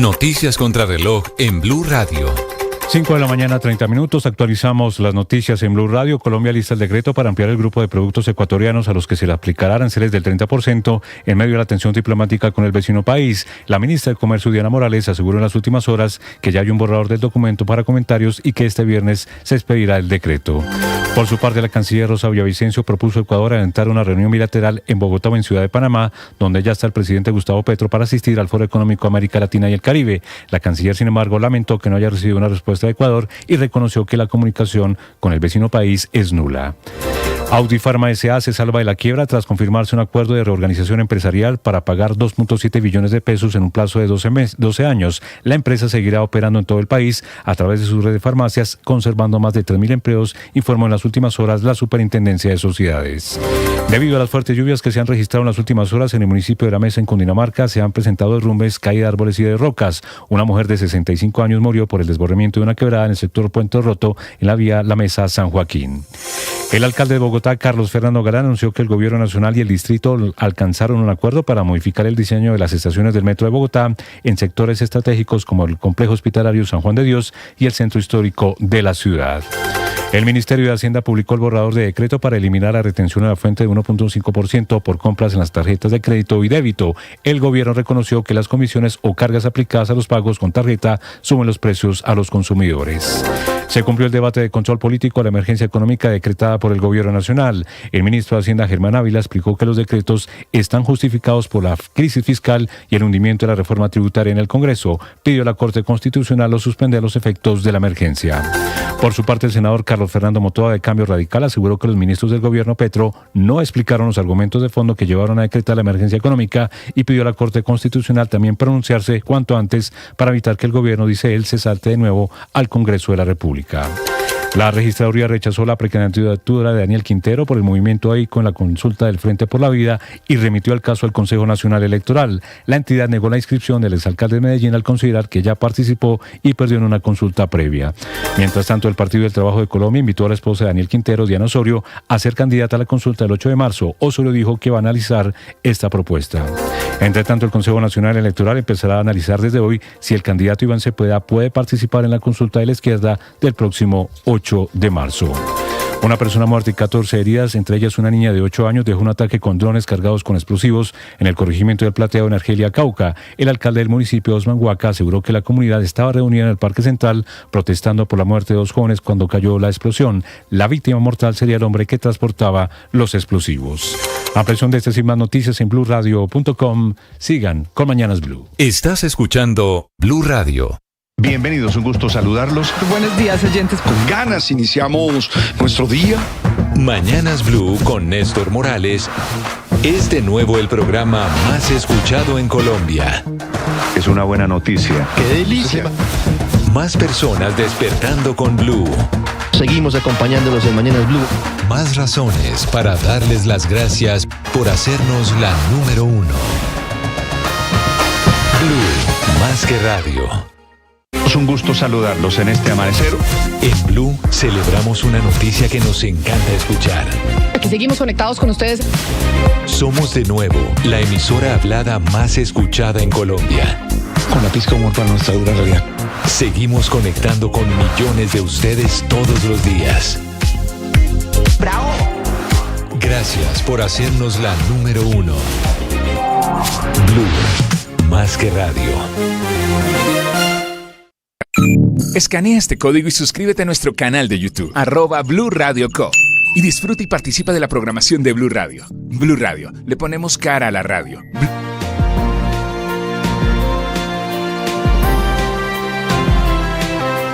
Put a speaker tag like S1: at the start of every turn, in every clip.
S1: Noticias contra reloj en Blue Radio.
S2: 5 de la mañana, 30 minutos. Actualizamos las noticias en Blue Radio. Colombia lista el decreto para ampliar el grupo de productos ecuatorianos a los que se le aplicará aranceles del 30% en medio de la tensión diplomática con el vecino país. La ministra de Comercio, Diana Morales, aseguró en las últimas horas que ya hay un borrador del documento para comentarios y que este viernes se expedirá el decreto. Por su parte, la canciller Rosa Villavicencio propuso a Ecuador adelantar una reunión bilateral en Bogotá o en Ciudad de Panamá, donde ya está el presidente Gustavo Petro para asistir al Foro Económico América Latina y el Caribe. La canciller, sin embargo, lamentó que no haya recibido una respuesta de Ecuador y reconoció que la comunicación con el vecino país es nula. Audi Pharma S.A. se salva de la quiebra tras confirmarse un acuerdo de reorganización empresarial para pagar 2.7 billones de pesos en un plazo de 12 años. La empresa seguirá operando en todo el país a través de su red de farmacias, conservando más de 3.000 empleos, informó en las últimas horas la Superintendencia de Sociedades. Debido a las fuertes lluvias que se han registrado en las últimas horas en el municipio de La Mesa, en Cundinamarca, se han presentado derrumbes, caída de árboles y de rocas. Una mujer de 65 años murió por el desbordamiento de una quebrada en el sector Puente Roto, en la vía La Mesa-San Joaquín. El alcalde de Bogotá, Carlos Fernando Galán, anunció que el gobierno nacional y el distrito alcanzaron un acuerdo para modificar el diseño de las estaciones del metro de Bogotá en sectores estratégicos como el complejo hospitalario San Juan de Dios y el centro histórico de la ciudad. El Ministerio de Hacienda publicó el borrador de decreto para eliminar la retención a la fuente de 1.5% por compras en las tarjetas de crédito y débito. El gobierno reconoció que las comisiones o cargas aplicadas a los pagos con tarjeta suben los precios a los consumidores. Se cumplió el debate de control político a la emergencia económica decretada por el gobierno nacional. El ministro de Hacienda, Germán Ávila, explicó que los decretos están justificados por la crisis fiscal y el hundimiento de la reforma tributaria en el Congreso. Pidió a la Corte Constitucional o suspender los efectos de la emergencia. Por su parte, el senador Carlos Fernando Motoa, de Cambio Radical, aseguró que los ministros del gobierno Petro no explicaron los argumentos de fondo que llevaron a decretar la emergencia económica y pidió a la Corte Constitucional también pronunciarse cuanto antes para evitar que el gobierno, dice él, se salte de nuevo al Congreso de la República. La registraduría rechazó la precandidatura de Daniel Quintero por el movimiento AICO en la consulta del Frente por la Vida y remitió el caso al Consejo Nacional Electoral. La entidad negó la inscripción del exalcalde de Medellín al considerar que ya participó y perdió en una consulta previa. Mientras tanto, el Partido del Trabajo de Colombia invitó a la esposa de Daniel Quintero, Diana Osorio, a ser candidata a la consulta del 8 de marzo. Osorio dijo que va a analizar esta propuesta. Entre tanto, el Consejo Nacional Electoral empezará a analizar desde hoy si el candidato Iván Cepeda puede participar en la consulta de la izquierda del próximo 8 de marzo. Una persona muerta y 14 heridas, entre ellas una niña de 8 años, dejó un ataque con drones cargados con explosivos en el corregimiento del Plateado en Argelia, Cauca. El alcalde del municipio, Osman Huaca, aseguró que la comunidad estaba reunida en el Parque Central protestando por la muerte de 2 jóvenes cuando cayó la explosión. La víctima mortal sería el hombre que transportaba los explosivos. Ampliación de estas y más noticias en BlueRadio.com. Sigan con Mañanas Blue.
S1: Estás escuchando Blue Radio.
S3: Bienvenidos, un gusto saludarlos.
S4: Buenos días, oyentes.
S3: Con ganas iniciamos nuestro día.
S1: Mañanas Blue con Néstor Morales es de nuevo el programa más escuchado en Colombia.
S3: Es una buena noticia.
S4: ¡Qué delicia!
S1: Más personas despertando con Blue.
S4: Seguimos acompañándolos en Mañanas Blue.
S1: Más razones para darles las gracias por hacernos la número 1. Blue, más que radio.
S3: Es un gusto saludarlos en este amanecer.
S1: En Blue celebramos una noticia que nos encanta escuchar.
S5: Aquí seguimos conectados con ustedes.
S1: Somos de nuevo la emisora hablada más escuchada en Colombia.
S3: Con la pizca de humor para nuestra dura realidad.
S1: Seguimos conectando con millones de ustedes todos los días.
S5: ¡Bravo!
S1: Gracias por hacernos la número 1. Blue, más que radio.
S6: Escanea este código y suscríbete a nuestro canal de YouTube, @Blue Radio Co. Y disfruta y participa de la programación de Blue Radio. Blue Radio, le ponemos cara a la radio.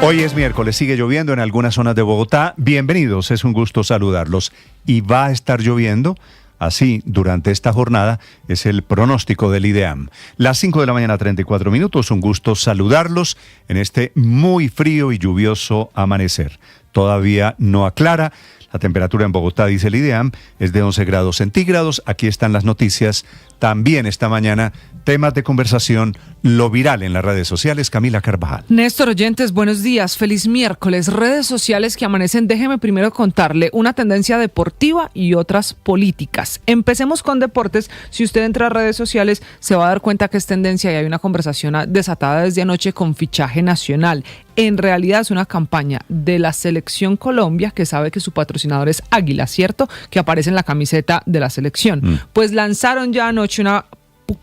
S3: Hoy es miércoles, sigue lloviendo en algunas zonas de Bogotá. Bienvenidos, es un gusto saludarlos. Y va a estar lloviendo así durante esta jornada, es el pronóstico del IDEAM. Las 5 de la mañana, 34 minutos, un gusto saludarlos en este muy frío y lluvioso amanecer. Todavía no aclara, La temperatura en Bogotá, dice el IDEAM, es de 11 grados centígrados. Aquí están las noticias. También esta mañana, temas de conversación, lo viral en las redes sociales. Camila Carvajal.
S7: Néstor, oyentes, buenos días, feliz miércoles. Redes sociales que amanecen, déjeme primero contarle una tendencia deportiva y otras políticas. Empecemos con deportes. Si usted entra a redes sociales, se va a dar cuenta que es tendencia y hay una conversación desatada desde anoche con fichaje nacional. En realidad es una campaña de la Selección Colombia, que sabe que su patrocinador es Águila, ¿cierto? Que aparece en la camiseta de la selección. Pues lanzaron ya anoche una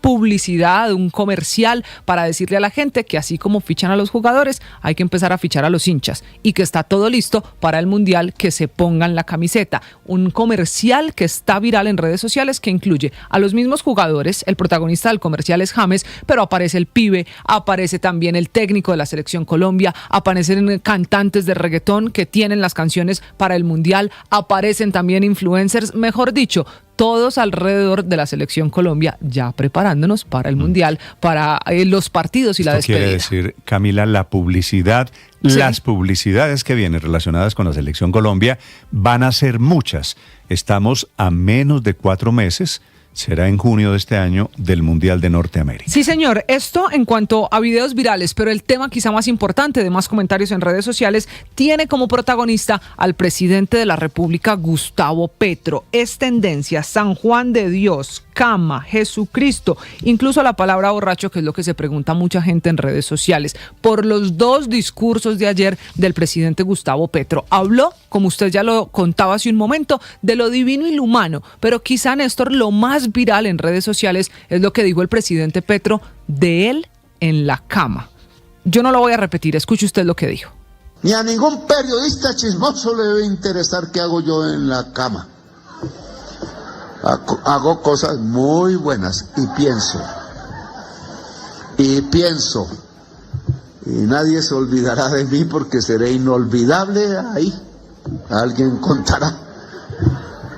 S7: publicidad, un comercial para decirle a la gente que así como fichan a los jugadores, hay que empezar a fichar a los hinchas y que está todo listo para el Mundial, que se pongan la camiseta. Un comercial que está viral en redes sociales que incluye a los mismos jugadores. El protagonista del comercial es James, pero aparece el pibe, aparece también el técnico de la Selección Colombia, aparecen cantantes de reggaetón que tienen las canciones para el Mundial, aparecen también influencers, mejor dicho, todos alrededor de la Selección Colombia, ya preparándonos para el Mundial, para los partidos y la despedida.
S3: Quiere decir, Camila, la publicidad, las publicidades que vienen relacionadas con la Selección Colombia van a ser muchas. Estamos a menos de 4 meses. Será en junio de este año del Mundial de Norteamérica.
S7: Sí, señor. Esto en cuanto a videos virales, pero el tema quizá más importante de más comentarios en redes sociales tiene como protagonista al presidente de la República, Gustavo Petro. Es tendencia San Juan de Dios, cama, Jesucristo, incluso la palabra borracho, que es lo que se pregunta mucha gente en redes sociales, por los 2 discursos de ayer del presidente Gustavo Petro. Habló, como usted ya lo contaba hace un momento, de lo divino y lo humano, pero quizá, Néstor, lo más viral en redes sociales es lo que dijo el presidente Petro de él en la cama. Yo no lo voy a repetir, escuche usted lo que dijo.
S8: Ni a ningún periodista chismoso le debe interesar qué hago yo en la cama. Hago cosas muy buenas y pienso. Y nadie se olvidará de mí porque seré inolvidable ahí. Alguien contará.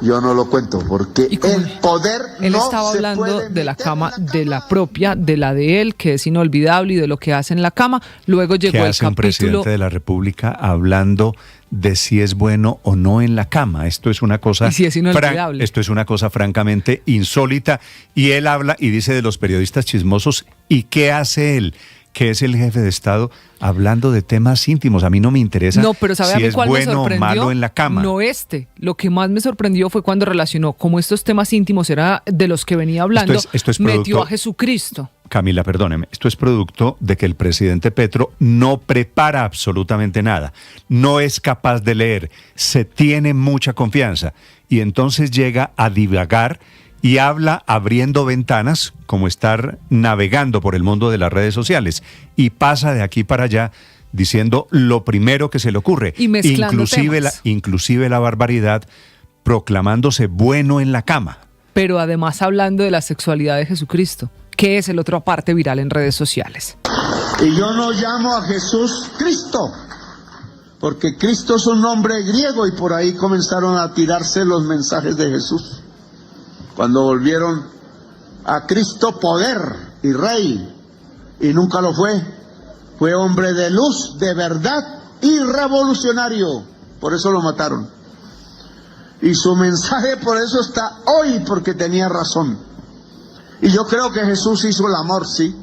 S8: Yo no lo cuento porque el poder
S7: él
S8: no
S7: estaba
S8: se
S7: hablando
S8: puede
S7: de la
S8: meter
S7: cama,
S8: en la
S7: de la propia, de la de él, que es inolvidable, y de lo que hace en la cama. Luego llegó
S3: ¿Qué
S7: el
S3: hace un
S7: capítulo
S3: presidente de la República hablando de si es bueno o no en la cama? Esto es una cosa,
S7: y si es inolvidable.
S3: Esto es una cosa francamente insólita. Y él habla y dice de los periodistas chismosos. ¿Y qué hace él, que es el jefe de Estado, hablando de temas íntimos? A mí no me interesa
S7: No, pero ¿sabe a
S3: si
S7: mí
S3: es
S7: cuál me
S3: bueno o
S7: sorprendió?
S3: malo en la cama.
S7: No Lo que más me sorprendió fue cuando relacionó cómo estos temas íntimos era de los que venía hablando,
S3: esto es
S7: metió
S3: producto,
S7: a Jesucristo.
S3: Camila, perdóneme, esto es producto de que el presidente Petro no prepara absolutamente nada, no es capaz de leer, se tiene mucha confianza y entonces llega a divagar y habla abriendo ventanas, como estar navegando por el mundo de las redes sociales, y pasa de aquí para allá diciendo lo primero que se le ocurre,
S7: Y mezclando temas.
S3: inclusive la barbaridad, proclamándose bueno en la cama.
S7: Pero además hablando de la sexualidad de Jesucristo, que es el otro aparte viral en redes sociales.
S8: Y yo no llamo a Jesús Cristo, porque Cristo es un nombre griego y por ahí comenzaron a tirarse los mensajes de Jesús. Cuando volvieron a Cristo poder y rey, y nunca lo fue hombre de luz, de verdad y revolucionario, por eso lo mataron. Y su mensaje por eso está hoy, porque tenía razón. Y yo creo que Jesús hizo el amor, sí.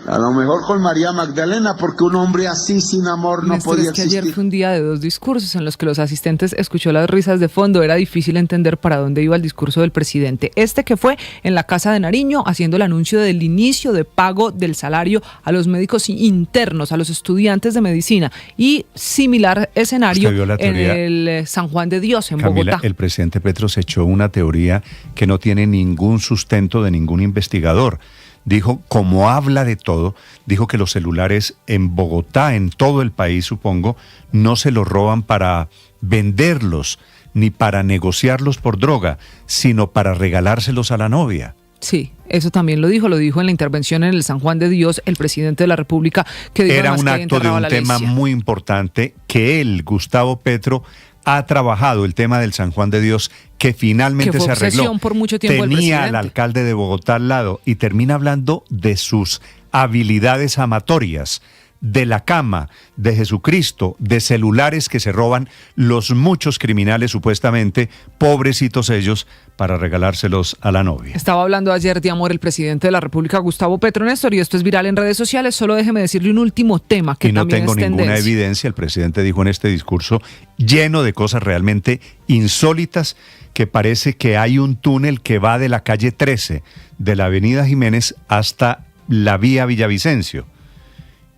S8: A lo mejor con María Magdalena, porque un hombre así sin amor no
S7: Néstor,
S8: podía
S7: es que
S8: existir.
S7: ayer fue un día de 2 discursos en los que los asistentes escuchó las risas de fondo. Era difícil entender para dónde iba el discurso del presidente. Este que fue en la Casa de Nariño, haciendo el anuncio del inicio de pago del salario a los médicos internos, a los estudiantes de medicina. Y similar escenario en el San Juan de Dios, en
S3: Camila,
S7: Bogotá.
S3: el presidente Petro se echó una teoría que no tiene ningún sustento de ningún investigador. Dijo, como habla de todo, dijo que los celulares en Bogotá, en todo el país, supongo, no se los roban para venderlos ni para negociarlos por droga, sino para regalárselos a la novia.
S7: Sí, eso también lo dijo en la intervención en el San Juan de Dios, el presidente de la República, que dijo
S3: era
S7: además
S3: un
S7: que
S3: acto de
S7: enterraba
S3: un
S7: la
S3: tema
S7: Alicia.
S3: muy importante que él, Gustavo Petro, ha trabajado, el tema del San Juan de Dios, que finalmente
S7: Que fue
S3: se arregló.
S7: obsesión por mucho tiempo del
S3: Tenía al
S7: presidente.
S3: alcalde de Bogotá al lado y termina hablando de sus habilidades amatorias, de la cama, de Jesucristo, de celulares que se roban los muchos criminales supuestamente, pobrecitos ellos, para regalárselos a la novia.
S7: Estaba hablando ayer de amor el presidente de la República, Gustavo Petro, Néstor, y esto es viral en redes sociales. Solo déjeme decirle un último tema que
S3: y no
S7: también
S3: tengo
S7: es
S3: ninguna
S7: tendencia.
S3: evidencia. El presidente dijo en este discurso lleno de cosas realmente insólitas que parece que hay un túnel que va de la calle 13 de la avenida Jiménez hasta la vía Villavicencio.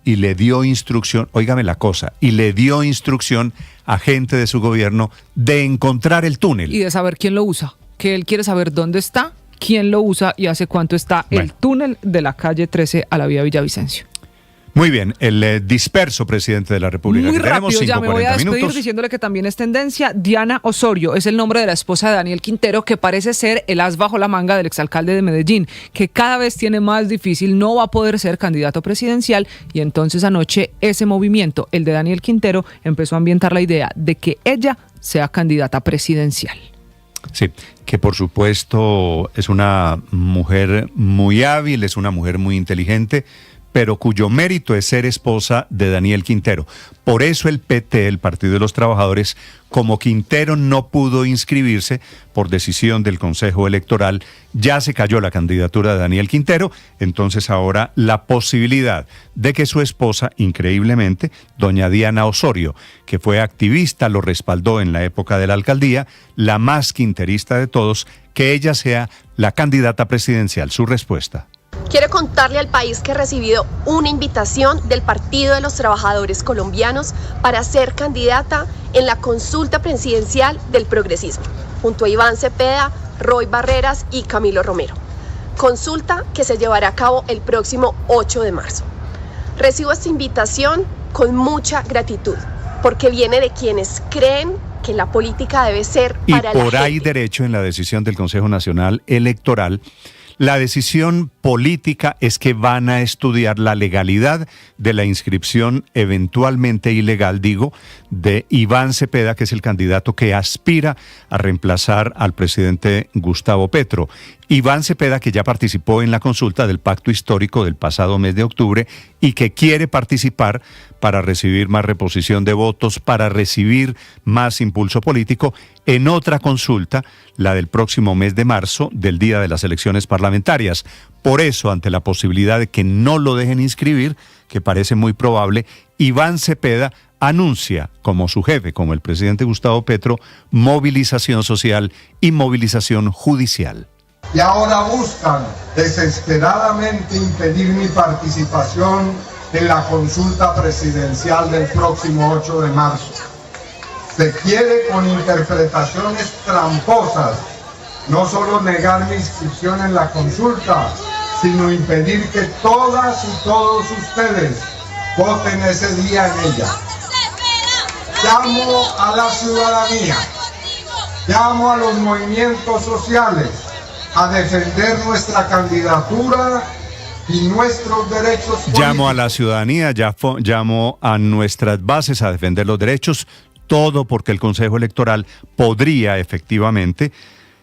S3: Y le dio instrucción, óigame la cosa, y le dio instrucción a gente de su gobierno de encontrar el túnel.
S7: Y de saber quién lo usa, que él quiere saber dónde está, quién lo usa y hace cuánto está el túnel de la calle 13 a la vía Villavicencio.
S3: Muy bien, el disperso presidente de la República.
S7: Muy
S3: que tenemos
S7: rápido, ya me voy a
S3: 5:40
S7: despedir
S3: minutos.
S7: diciéndole que también es tendencia. Diana Osorio es el nombre de la esposa de Daniel Quintero, que parece ser el as bajo la manga del exalcalde de Medellín, que cada vez tiene más difícil, no va a poder ser candidato presidencial, y entonces anoche ese movimiento, el de Daniel Quintero, empezó a ambientar la idea de que ella sea candidata presidencial.
S3: Sí, que por supuesto es una mujer muy hábil, es una mujer muy inteligente, pero cuyo mérito es ser esposa de Daniel Quintero. Por eso el PT, el Partido de los Trabajadores, como Quintero no pudo inscribirse por decisión del Consejo Electoral, ya se cayó la candidatura de Daniel Quintero, entonces ahora la posibilidad de que su esposa, increíblemente, doña Diana Osorio, que fue activista, lo respaldó en la época de la alcaldía, la más quinterista de todos, que ella sea la candidata presidencial. Su respuesta.
S9: Quiero contarle al país que he recibido una invitación del Partido de los Trabajadores Colombianos para ser candidata en la consulta presidencial del progresismo, junto a Iván Cepeda, Roy Barreras y Camilo Romero. Consulta que se llevará a cabo el próximo 8 de marzo. Recibo esta invitación con mucha gratitud, porque viene de quienes creen que la política debe ser para la gente.
S3: Y por ahí derecho en la decisión del Consejo Nacional Electoral. La decisión política es que van a estudiar la legalidad de la inscripción eventualmente ilegal, de Iván Cepeda, que es el candidato que aspira a reemplazar al presidente Gustavo Petro. Iván Cepeda, que ya participó en la consulta del pacto histórico del pasado mes de octubre y que quiere participar para recibir más reposición de votos, para recibir más impulso político en otra consulta, la del próximo mes de marzo, del día de las elecciones parlamentarias. Por eso, ante la posibilidad de que no lo dejen inscribir, que parece muy probable, Iván Cepeda anuncia, como su jefe, como el presidente Gustavo Petro, movilización social y movilización judicial.
S10: Y ahora buscan desesperadamente impedir mi participación en la consulta presidencial del próximo 8 de marzo. Se quiere con interpretaciones tramposas no solo negar mi inscripción en la consulta, sino impedir que todas y todos ustedes voten ese día en ella. Llamo a la ciudadanía, llamo a los movimientos sociales a defender nuestra candidatura y nuestros derechos políticos.
S3: Llamo a la ciudadanía, llamo a nuestras bases a defender los derechos, todo porque el Consejo Electoral podría efectivamente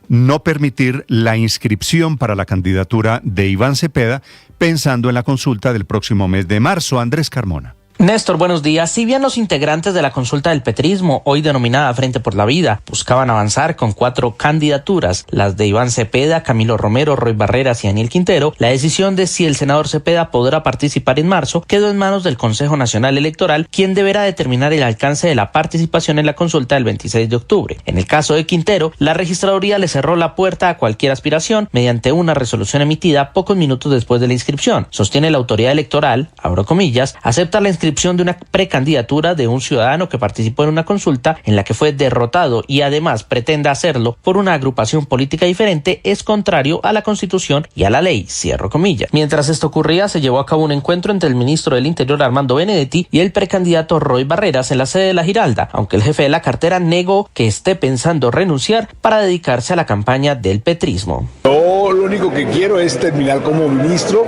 S3: no permitir la inscripción para la candidatura de Iván Cepeda, pensando en la consulta del próximo mes de marzo. Andrés Carmona.
S11: Néstor, buenos días. Si bien los integrantes de la consulta del petrismo, hoy denominada Frente por la Vida, buscaban avanzar con 4 candidaturas, las de Iván Cepeda, Camilo Romero, Roy Barreras y Daniel Quintero, la decisión de si el senador Cepeda podrá participar en marzo quedó en manos del Consejo Nacional Electoral, quien deberá determinar el alcance de la participación en la consulta del 26 de octubre. En el caso de Quintero, la registraduría le cerró la puerta a cualquier aspiración mediante una resolución emitida pocos minutos después de la inscripción. Sostiene la autoridad electoral, abro comillas, acepta la inscripción de una precandidatura de un ciudadano que participó en una consulta en la que fue derrotado y además pretenda hacerlo por una agrupación política diferente es contrario a la Constitución y a la ley, cierro comillas. Mientras esto ocurría, se llevó a cabo un encuentro entre el ministro del Interior Armando Benedetti y el precandidato Roy Barreras en la sede de La Giralda, aunque el jefe de la cartera negó que esté pensando renunciar para dedicarse a la campaña del petrismo.
S12: Yo Yo lo único que quiero es terminar como ministro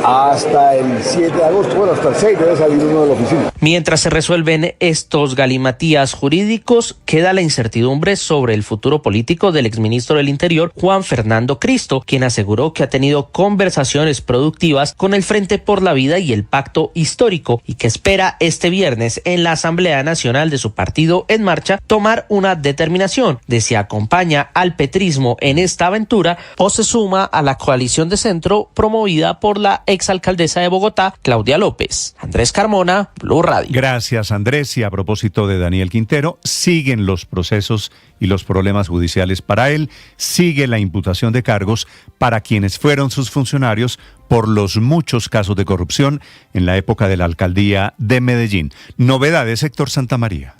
S12: hasta el 7 de agosto, bueno, hasta el 6 debe salir uno de la oficina.
S11: Mientras se resuelven estos galimatías jurídicos, queda la incertidumbre sobre el futuro político del exministro del Interior, Juan Fernando Cristo, quien aseguró que ha tenido conversaciones productivas con el Frente por la Vida y el Pacto Histórico y que espera este viernes en la Asamblea Nacional de su partido En Marcha tomar una determinación de si acompaña al petrismo en esta aventura o se suma a la coalición de centro promovida por la exalcaldesa de Bogotá, Claudia López. Andrés Carmona, Blue Radio.
S3: Gracias, Andrés. Y a propósito de Daniel Quintero, siguen los procesos y los problemas judiciales para él, sigue la imputación de cargos para quienes fueron sus funcionarios por los muchos casos de corrupción en la época de la alcaldía de Medellín. Novedades, Héctor Santamaría.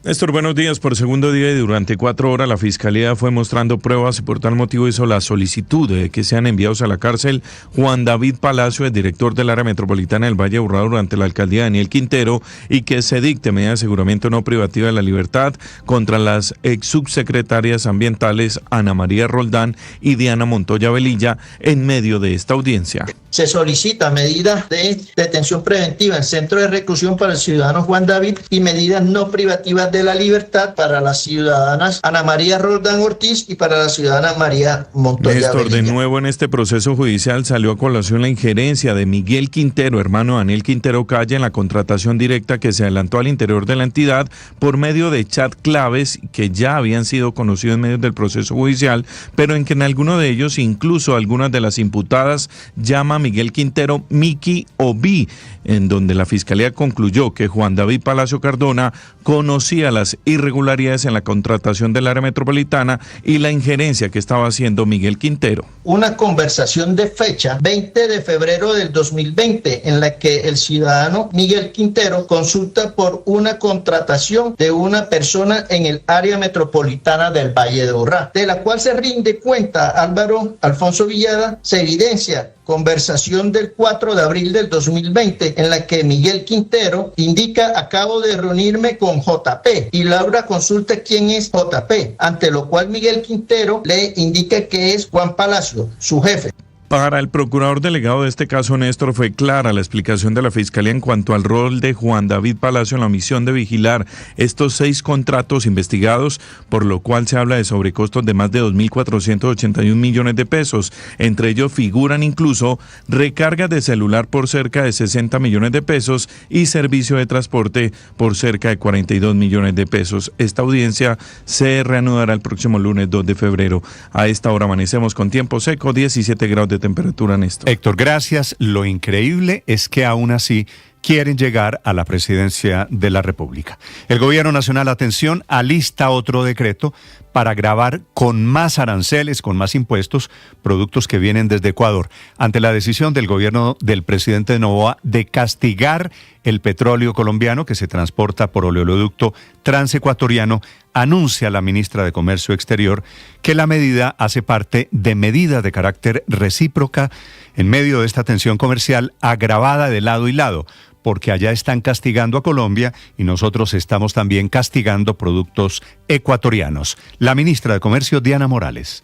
S13: Néstor, buenos días. Por segundo día y durante 4 horas la Fiscalía fue mostrando pruebas y por tal motivo hizo la solicitud de que sean enviados a la cárcel Juan David Palacio, el director del área metropolitana del Valle de Aburrá durante la alcaldía de Daniel Quintero, y que se dicte medida de aseguramiento no privativa de la libertad contra las ex subsecretarias ambientales Ana María Roldán y Diana Montoya Velilla en medio de esta audiencia.
S14: Se solicita medidas de detención preventiva en centro de reclusión para el ciudadano Juan David y medidas no privativas de la libertad para las ciudadanas Ana María Roldán Ortiz y para la ciudadana María Montoya
S13: Néstor,
S14: Velilla.
S13: de nuevo en este proceso judicial salió a colación la injerencia de Miguel Quintero, hermano de Daniel Quintero Calle, en la contratación directa que se adelantó al interior de la entidad por medio de chat claves que ya habían sido conocidos en medio del proceso judicial, pero en que en alguno de ellos, incluso algunas de las imputadas, llama a Miguel Quintero Miki o Vi, en donde la Fiscalía concluyó que Juan David Palacio Cardona conocía las irregularidades en la contratación del área metropolitana y la injerencia que estaba haciendo Miguel Quintero.
S14: Una conversación de fecha 20 de febrero del 2020 en la que el ciudadano Miguel Quintero consulta por una contratación de una persona en el área metropolitana del Valle de Aburrá, de la cual se rinde cuenta Álvaro Alfonso Villada. Se evidencia conversación del 4 de abril del 2020 en la que Miguel Quintero indica: acabo de reunirme con JP, y Laura consulta quién es JP, ante lo cual Miguel Quintero le indica que es Juan Palacio, su jefe.
S13: Para el procurador delegado de este caso, Néstor, fue clara la explicación de la Fiscalía en cuanto al rol de Juan David Palacio en la misión de vigilar estos 6 contratos investigados, por lo cual se habla de sobrecostos de más de 2.481 millones de pesos. Entre ellos figuran incluso recargas de celular por cerca de 60 millones de pesos y servicio de transporte por cerca de 42 millones de pesos. Esta audiencia se reanudará el próximo lunes 2 de febrero. A esta hora amanecemos con tiempo seco, 17 grados de temperatura, Néstor.
S3: Héctor, gracias. Lo increíble es que aún así quieren llegar a la presidencia de la República. El Gobierno Nacional, atención, alista otro decreto para gravar con más aranceles, con más impuestos, productos que vienen desde Ecuador, ante la decisión del gobierno del presidente Noboa de castigar el petróleo colombiano que se transporta por oleoducto transecuatoriano. Anuncia la ministra de Comercio Exterior que la medida hace parte de medidas de carácter recíproca en medio de esta tensión comercial agravada de lado y lado, porque allá están castigando a Colombia y nosotros estamos también castigando productos ecuatorianos. La ministra de Comercio, Diana Morales.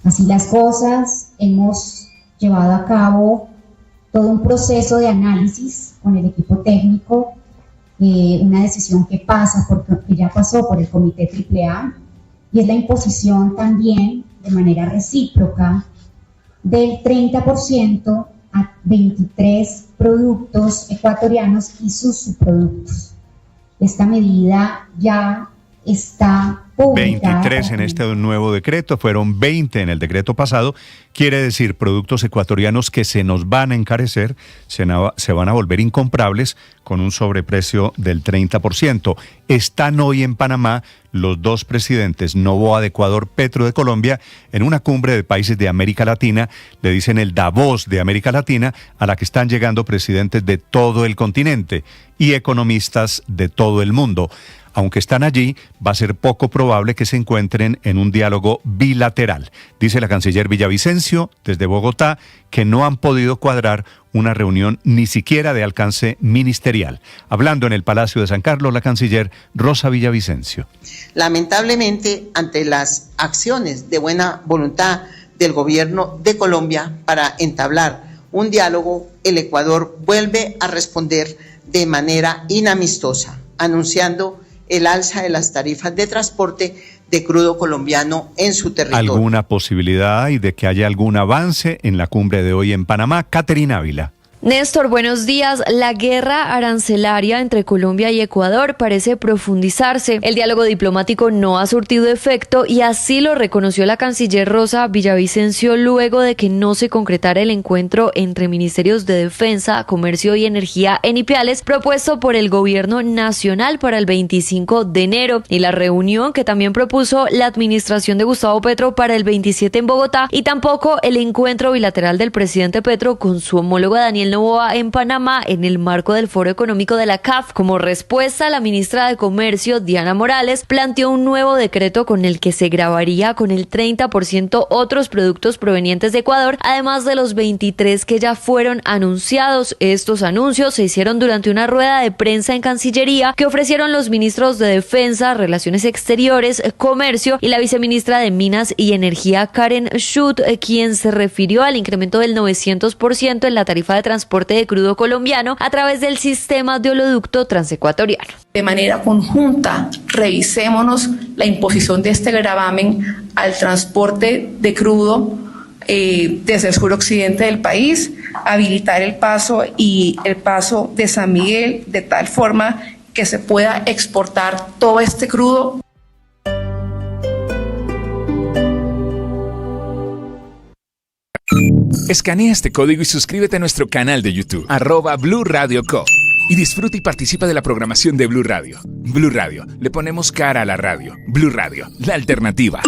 S15: Así las cosas, hemos llevado a cabo todo un proceso de análisis con el equipo técnico, una decisión que ya pasó por el Comité AAA, y es la imposición también de manera recíproca del 30% a 23 productos ecuatorianos y sus subproductos. Esta medida ya está publicada.
S3: 23 en este nuevo decreto, fueron 20 en el decreto pasado. Quiere decir productos ecuatorianos que se nos van a encarecer, se van a volver incomprables con un sobreprecio del 30%. Están hoy en Panamá los 2 presidentes, Noboa de Ecuador, Petro de Colombia, en una cumbre de países de América Latina, le dicen el Davos de América Latina, a la que están llegando presidentes de todo el continente y economistas de todo el mundo. Aunque están allí, va a ser poco probable que se encuentren en un diálogo bilateral. Dice la canciller Villavicencio, desde Bogotá, que no han podido cuadrar una reunión ni siquiera de alcance ministerial. Hablando en el Palacio de San Carlos, la canciller Rosa Villavicencio.
S16: Lamentablemente, ante las acciones de buena voluntad del gobierno de Colombia para entablar un diálogo, el Ecuador vuelve a responder de manera inamistosa, anunciando el alza de las tarifas de transporte de crudo colombiano en su territorio.
S3: ¿Alguna posibilidad y de que haya algún avance en la cumbre de hoy en Panamá? Caterina Ávila.
S17: Néstor, buenos días. La guerra arancelaria entre Colombia y Ecuador parece profundizarse. El diálogo diplomático no ha surtido efecto y así lo reconoció la canciller Rosa Villavicencio luego de que no se concretara el encuentro entre ministerios de Defensa, Comercio y Energía en Ipiales propuesto por el gobierno nacional para el 25 de enero y la reunión que también propuso la administración de Gustavo Petro para el 27 en Bogotá y tampoco el encuentro bilateral del presidente Petro con su homólogo Daniel Noboa en Panamá en el marco del Foro Económico de la CAF. Como respuesta, la ministra de Comercio, Diana Morales, planteó un nuevo decreto con el que se gravaría con el 30% otros productos provenientes de Ecuador, además de los 23 que ya fueron anunciados. Estos anuncios se hicieron durante una rueda de prensa en Cancillería que ofrecieron los ministros de Defensa, Relaciones Exteriores, Comercio y la viceministra de Minas y Energía, Karen Schutt, quien se refirió al incremento del 900% en la tarifa de transporte de crudo colombiano a través del sistema de oleoducto transecuatoriano.
S18: De manera conjunta, revisémonos la imposición de este gravamen al transporte de crudo desde el suroccidente del país, habilitar el paso de San Miguel de tal forma que se pueda exportar todo este crudo.
S6: Escanea este código y suscríbete a nuestro canal de YouTube, @Blue Radio Co. Y disfruta y participa de la programación de Blue Radio. Blue Radio, le ponemos cara a la radio. Blue Radio, la alternativa.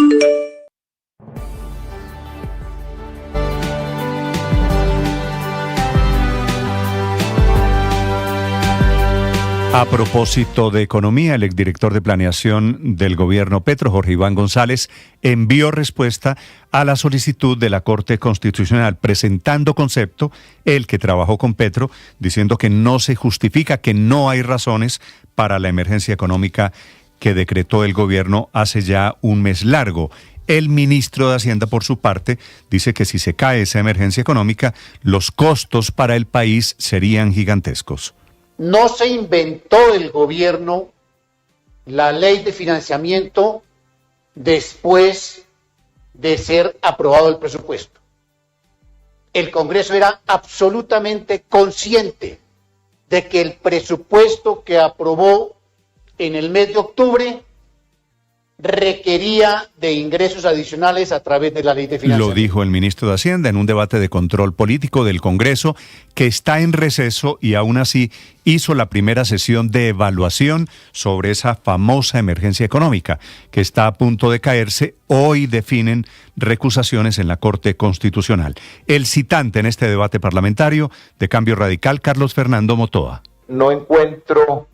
S3: A propósito de economía, el exdirector de planeación del gobierno Petro, Jorge Iván González, envió respuesta a la solicitud de la Corte Constitucional, presentando concepto, el que trabajó con Petro, diciendo que no se justifica, que no hay razones para la emergencia económica que decretó el gobierno hace ya un mes largo. El ministro de Hacienda, por su parte, dice que si se cae esa emergencia económica, los costos para el país serían gigantescos.
S19: No se inventó el gobierno la ley de financiamiento después de ser aprobado el presupuesto. El Congreso era absolutamente consciente de que el presupuesto que aprobó en el mes de octubre requería de ingresos adicionales a través de la ley de financiamiento.
S3: Lo dijo el ministro de Hacienda en un debate de control político del Congreso que está en receso y aún así hizo la primera sesión de evaluación sobre esa famosa emergencia económica que está a punto de caerse. Hoy definen recusaciones en la Corte Constitucional. El citante en este debate parlamentario de Cambio Radical, Carlos Fernando Motoa.
S20: No encuentro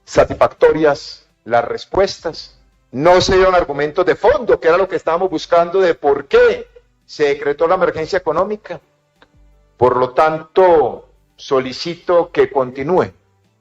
S20: satisfactorias las respuestas. No se dieron argumentos de fondo, que era lo que estábamos buscando de por qué se decretó la emergencia económica. Por lo tanto, solicito que continúe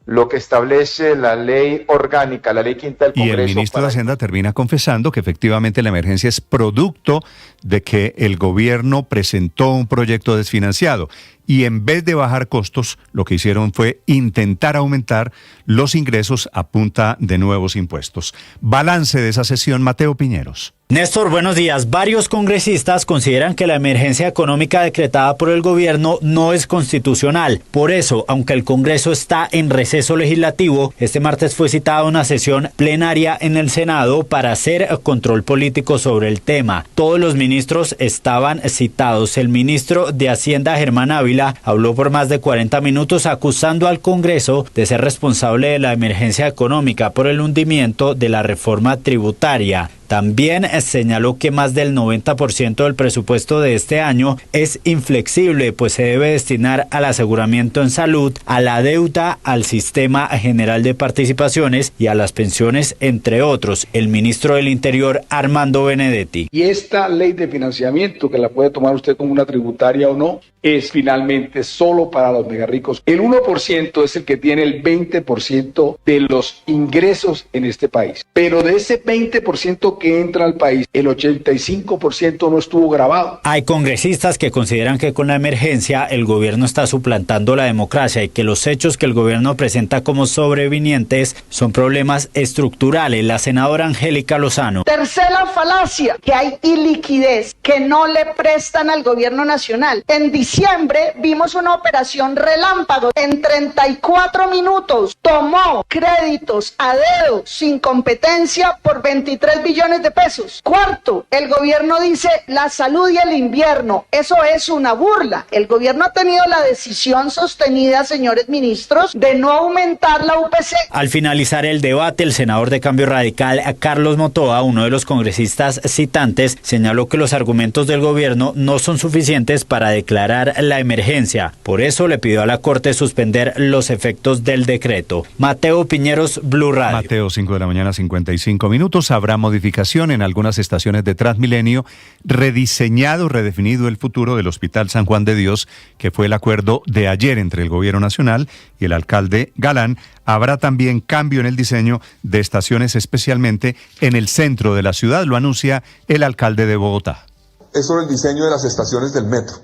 S20: lo que establece la ley orgánica, la ley quinta del Congreso.
S3: Y el ministro de Hacienda termina confesando que efectivamente la emergencia es producto de que el gobierno presentó un proyecto desfinanciado y en vez de bajar costos, lo que hicieron fue intentar aumentar los ingresos a punta de nuevos impuestos. Balance de esa sesión, Mateo Piñeros.
S21: Néstor, buenos días. Varios congresistas consideran que la emergencia económica decretada por el gobierno no es constitucional. Por eso, aunque el Congreso está en receso legislativo, este martes fue citada una sesión plenaria en el Senado para hacer control político sobre el tema. Todos los ministros estaban citados. El ministro de Hacienda, Germán Ávila, habló por más de 40 minutos acusando al Congreso de ser responsable de la emergencia económica por el hundimiento de la reforma tributaria. También señaló que más del 90% del presupuesto de este año es inflexible, pues se debe destinar al aseguramiento en salud, a la deuda, al sistema general de participaciones y a las pensiones, entre otros. El ministro del Interior, Armando Benedetti.
S12: Y esta ley de financiamiento, que la puede tomar usted como una tributaria o no, es finalmente solo para los megarricos. El 1% es el que tiene el 20% de los ingresos en este país. Pero de ese 20%, todo que entra al país, el 85% no estuvo grabado.
S21: Hay congresistas que consideran que con la emergencia el gobierno está suplantando la democracia y que los hechos que el gobierno presenta como sobrevinientes son problemas estructurales. La senadora Angélica Lozano.
S2: Tercera falacia, que hay iliquidez, que no le prestan al gobierno nacional. En diciembre vimos una operación relámpago. En 34 minutos tomó créditos a dedo sin competencia por 23 billones de pesos. Cuarto, el gobierno dice la salud y el invierno. Eso es una burla. El gobierno ha tenido la decisión sostenida, señores ministros, de no aumentar la UPC.
S21: Al finalizar el debate, el senador de Cambio Radical, Carlos Motoa, uno de los congresistas citantes, señaló que los argumentos del gobierno no son suficientes para declarar la emergencia. Por eso le pidió a la Corte suspender los efectos del decreto. Mateo Piñeros, Blue Radio.
S3: Mateo, 5 de la mañana, 55 minutos. Habrá modificación en algunas estaciones de Transmilenio, redefinido el futuro del Hospital San Juan de Dios, que fue el acuerdo de ayer entre el Gobierno Nacional y el alcalde Galán. Habrá también cambio en el diseño de estaciones, especialmente en el centro de la ciudad, lo anuncia el alcalde de Bogotá.
S22: Es sobre el diseño de las estaciones del metro.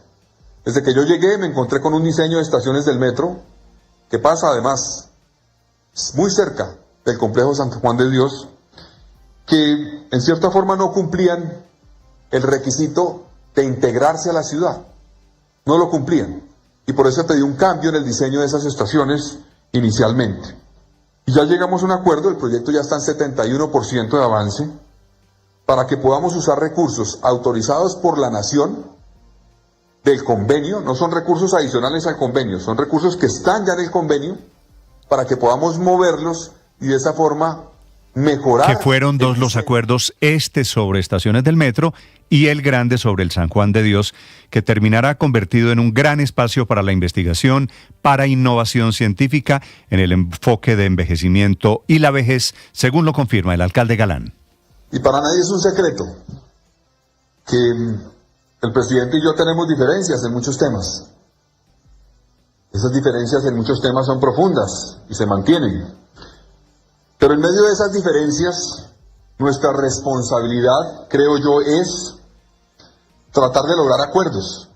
S22: Desde que yo llegué me encontré con un diseño de estaciones del metro que pasa además muy cerca del complejo San Juan de Dios, que en cierta forma no cumplían el requisito de integrarse a la ciudad. No lo cumplían. Y por eso pedí un cambio en el diseño de esas estaciones inicialmente. Y ya llegamos a un acuerdo, el proyecto ya está en 71% de avance, para que podamos usar recursos autorizados por la Nación del convenio, no son recursos adicionales al convenio, son recursos que están ya en el convenio, para que podamos moverlos y de esa forma mejorar.
S3: Que fueron dos los acuerdos, este sobre estaciones del metro y el grande sobre el San Juan de Dios, que terminará convertido en un gran espacio para la investigación, para innovación científica, en el enfoque de envejecimiento y la vejez, según lo confirma el alcalde Galán.
S22: Y para nadie es un secreto que el presidente y yo tenemos diferencias en muchos temas. Esas diferencias en muchos temas son profundas y se mantienen. Pero en medio de esas diferencias, nuestra responsabilidad, creo yo, es tratar de lograr acuerdos.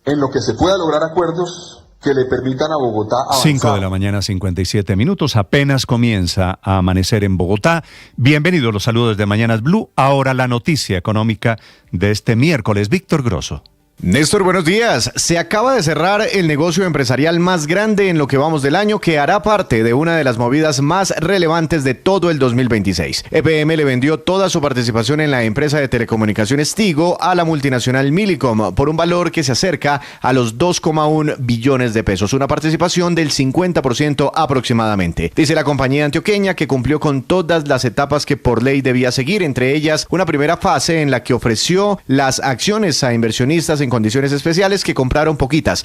S22: En lo que se pueda lograr acuerdos que le permitan a Bogotá avanzar.
S3: 5 de la mañana, 57 minutos. Apenas comienza a amanecer en Bogotá. Bienvenidos los saludos de Mañanas Blue. Ahora la noticia económica de este miércoles. Víctor Grosso.
S23: Néstor, buenos días. Se acaba de cerrar el negocio empresarial más grande en lo que vamos del año, que hará parte de una de las movidas más relevantes de todo el 2026. EPM le vendió toda su participación en la empresa de telecomunicaciones Tigo a la multinacional Millicom por un valor que se acerca a los 2,1 billones de pesos, una participación del 50% aproximadamente. Dice la compañía antioqueña que cumplió con todas las etapas que por ley debía seguir, entre ellas una primera fase en la que ofreció las acciones a inversionistas en condiciones especiales que compraron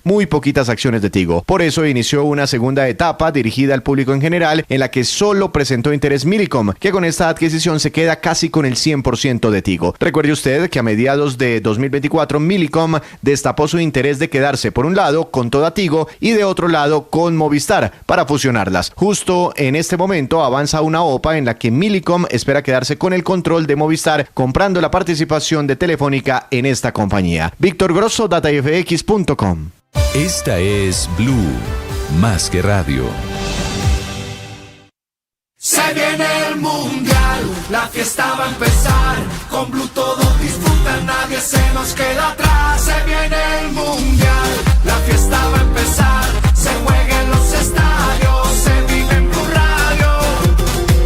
S23: muy poquitas acciones de Tigo. Por eso inició una segunda etapa dirigida al público en general, en la que solo presentó interés Millicom, que con esta adquisición se queda casi con el 100% de Tigo. Recuerde usted que a mediados de 2024 Millicom destapó su interés de quedarse por un lado con toda Tigo y de otro lado con Movistar para fusionarlas. Justo en este momento avanza una OPA en la que Millicom espera quedarse con el control de Movistar, comprando la participación de Telefónica en esta compañía. Víctor Grosso, datafx.com.
S1: Esta es Blue, más que radio.
S24: Se viene el mundial, la fiesta va a empezar. Con Blue todos disfrutan, nadie se nos queda atrás. Se viene el mundial, la fiesta va a empezar. Se juega en los estadios, se vive en Blue Radio.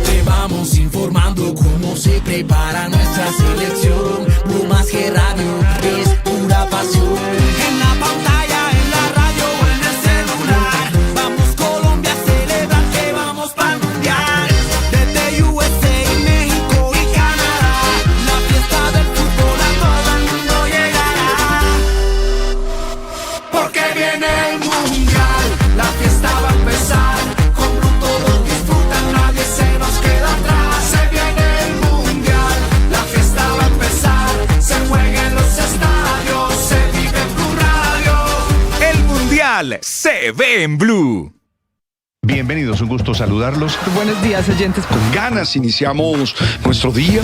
S24: Te vamos informando cómo se prepara nuestra selección. Blue más que radio es pura pasión. En la pantalla, en la radio o en el celular. Vamos Colombia a celebrar que vamos para el mundial. Desde USA, México y Canadá. La fiesta del fútbol a todo el mundo llegará. Porque viene el mundial, la fiesta va a empezar. Con Blue todos disfrutan, nadie se nos queda atrás. Se viene el mundial, la fiesta va a empezar. Se juega en los estadios, se vive en Blue Radio.
S6: El mundial se ve en Blue.
S3: Bienvenidos, un gusto saludarlos.
S4: Buenos días, oyentes. Con ganas iniciamos nuestro día.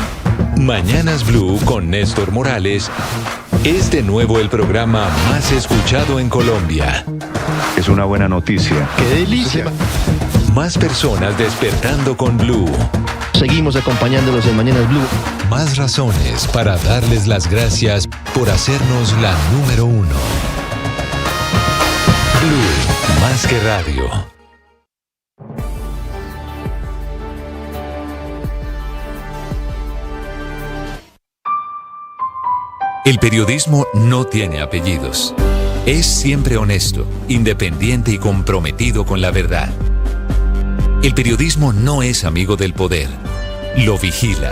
S1: Mañanas Blue con Néstor Morales es de nuevo el programa más escuchado en Colombia.
S3: Es una buena noticia.
S4: ¡Qué delicia!
S1: Más personas despertando con Blue.
S5: Seguimos acompañándolos en Mañanas Blue.
S1: Más razones para darles las gracias por hacernos la número 1. Blue, más que radio. El periodismo no tiene apellidos. Es siempre honesto, independiente y comprometido con la verdad. El periodismo no es amigo del poder, lo vigila.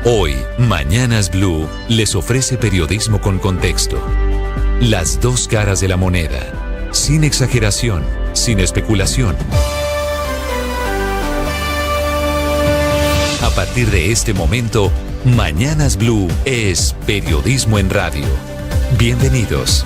S1: Hoy, Mañanas Blue les ofrece periodismo con contexto. Las dos caras de la moneda, sin exageración, sin especulación. A partir de este momento, Mañanas Blue es periodismo en radio. Bienvenidos.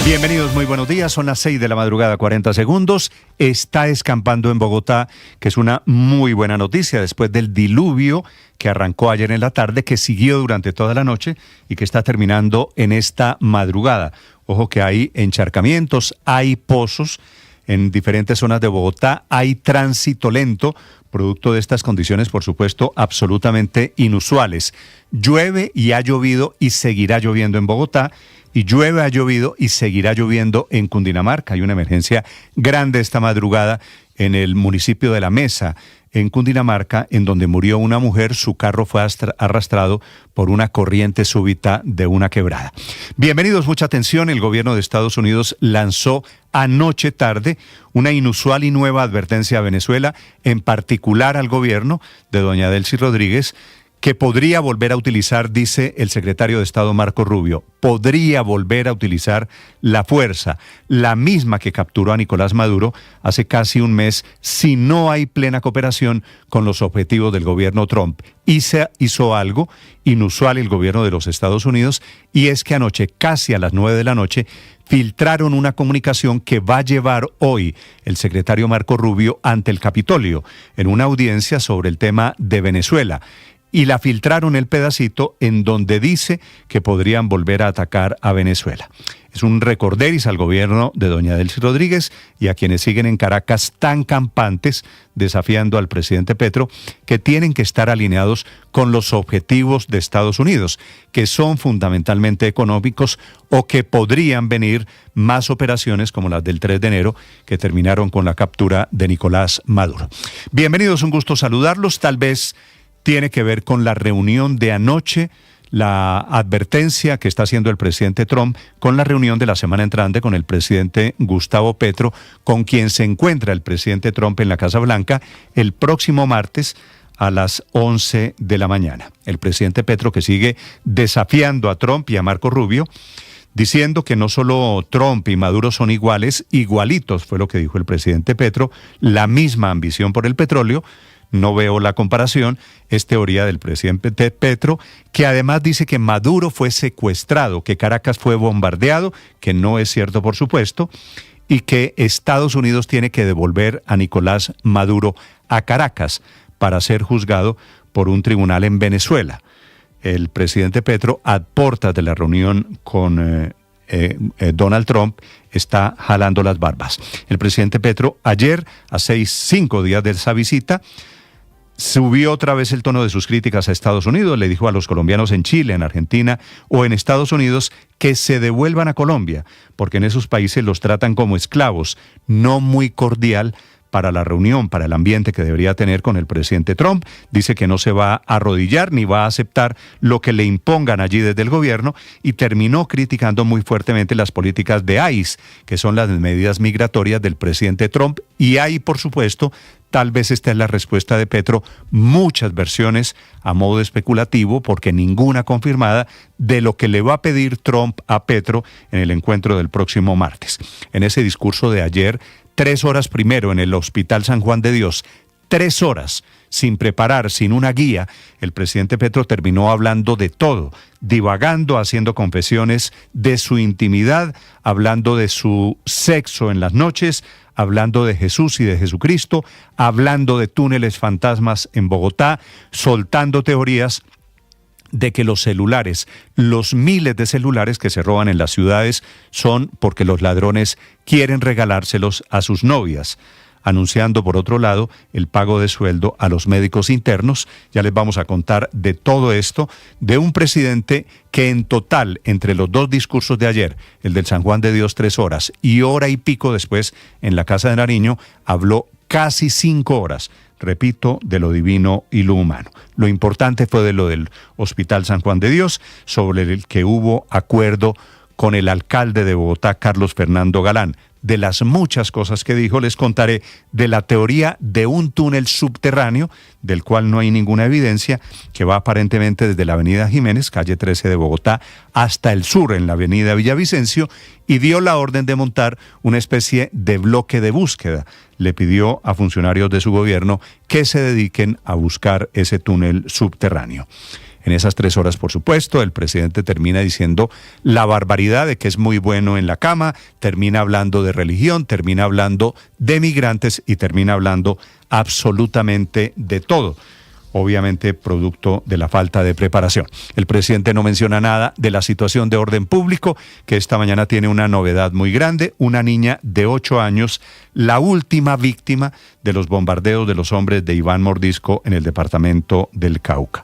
S3: Bienvenidos, muy buenos días. Son las 6 de la madrugada, 40 segundos. Está escampando en Bogotá, que es una muy buena noticia después del diluvio que arrancó ayer en la tarde, que siguió durante toda la noche y que está terminando en esta madrugada. Ojo que hay encharcamientos, hay pozos en diferentes zonas de Bogotá, hay tránsito lento, producto de estas condiciones, por supuesto, absolutamente inusuales. Llueve y ha llovido y seguirá lloviendo en Bogotá, y llueve, ha llovido y seguirá lloviendo en Cundinamarca. Hay una emergencia grande esta madrugada en el municipio de La Mesa, en Cundinamarca, en donde murió una mujer. Su carro fue arrastrado por una corriente súbita de una quebrada. Bienvenidos, mucha atención. El gobierno de Estados Unidos lanzó anoche tarde una inusual y nueva advertencia a Venezuela, en particular al gobierno de doña Delcy Rodríguez, que podría volver a utilizar, dice el secretario de Estado Marco Rubio, podría volver a utilizar la fuerza, la misma que capturó a Nicolás Maduro hace casi un mes, si no hay plena cooperación con los objetivos del gobierno Trump. Y se hizo algo inusual el gobierno de los Estados Unidos, y es que anoche, casi a las 9 de la noche, filtraron una comunicación que va a llevar hoy el secretario Marco Rubio ante el Capitolio, en una audiencia sobre el tema de Venezuela. Y la filtraron el pedacito en donde dice que podrían volver a atacar a Venezuela. Es un recorderis al gobierno de doña Delcy Rodríguez y a quienes siguen en Caracas tan campantes desafiando al presidente Petro, que tienen que estar alineados con los objetivos de Estados Unidos, que son fundamentalmente económicos, o que podrían venir más operaciones como las del 3 de enero que terminaron con la captura de Nicolás Maduro. Bienvenidos, un gusto saludarlos. Tal vez tiene que ver con la reunión de anoche, la advertencia que está haciendo el presidente Trump con la reunión de la semana entrante con el presidente Gustavo Petro, con quien se encuentra el presidente Trump en la Casa Blanca el próximo martes a las 11 de la mañana. El presidente Petro, que sigue desafiando a Trump y a Marco Rubio, diciendo que no solo Trump y Maduro son iguales, igualitos, fue lo que dijo el presidente Petro, la misma ambición por el petróleo. No veo la comparación, es teoría del presidente Petro, que además dice que Maduro fue secuestrado, que Caracas fue bombardeado, que no es cierto por supuesto, y que Estados Unidos tiene que devolver a Nicolás Maduro a Caracas para ser juzgado por un tribunal en Venezuela. El presidente Petro, a puertas de la reunión con Donald Trump, está jalando las barbas. El presidente Petro ayer, a 5 días de esa visita, subió otra vez el tono de sus críticas a Estados Unidos. Le dijo a los colombianos en Chile, en Argentina o en Estados Unidos que se devuelvan a Colombia, porque en esos países los tratan como esclavos. No muy cordial para la reunión, para el ambiente que debería tener con el presidente Trump. Dice que no se va a arrodillar ni va a aceptar lo que le impongan allí desde el gobierno, y terminó criticando muy fuertemente las políticas de ICE, que son las medidas migratorias del presidente Trump. Y ahí, por supuesto, tal vez esta es la respuesta de Petro, muchas versiones a modo especulativo, porque ninguna confirmada, de lo que le va a pedir Trump a Petro en el encuentro del próximo martes. En ese discurso de ayer, 3 horas primero en el Hospital San Juan de Dios, 3 horas sin preparar, sin una guía, el presidente Petro terminó hablando de todo, divagando, haciendo confesiones de su intimidad, hablando de su sexo en las noches, hablando de Jesús y de Jesucristo, hablando de túneles fantasmas en Bogotá, soltando teorías de que los celulares, los miles de celulares que se roban en las ciudades son porque los ladrones quieren regalárselos a sus novias, anunciando por otro lado el pago de sueldo a los médicos internos. Ya les vamos a contar de todo esto, de un presidente que en total, entre los dos discursos de ayer, el del San Juan de Dios 3 horas y hora y pico después en la Casa de Nariño, habló casi 5 horas, repito, de lo divino y lo humano. Lo importante fue de lo del Hospital San Juan de Dios, sobre el que hubo acuerdo con el alcalde de Bogotá, Carlos Fernando Galán. De las muchas cosas que dijo, les contaré de la teoría de un túnel subterráneo, del cual no hay ninguna evidencia, que va aparentemente desde la avenida Jiménez, calle 13 de Bogotá, hasta el sur, en la avenida Villavicencio, y dio la orden de montar una especie de bloque de búsqueda. Le pidió a funcionarios de su gobierno que se dediquen a buscar ese túnel subterráneo. En esas 3 horas, por supuesto, el presidente termina diciendo la barbaridad de que es muy bueno en la cama, termina hablando de religión, termina hablando de migrantes y termina hablando absolutamente de todo. Obviamente producto de la falta de preparación. El presidente no menciona nada de la situación de orden público, que esta mañana tiene una novedad muy grande. Una niña de 8 años, la última víctima de los bombardeos de los hombres de Iván Mordisco en el departamento del Cauca,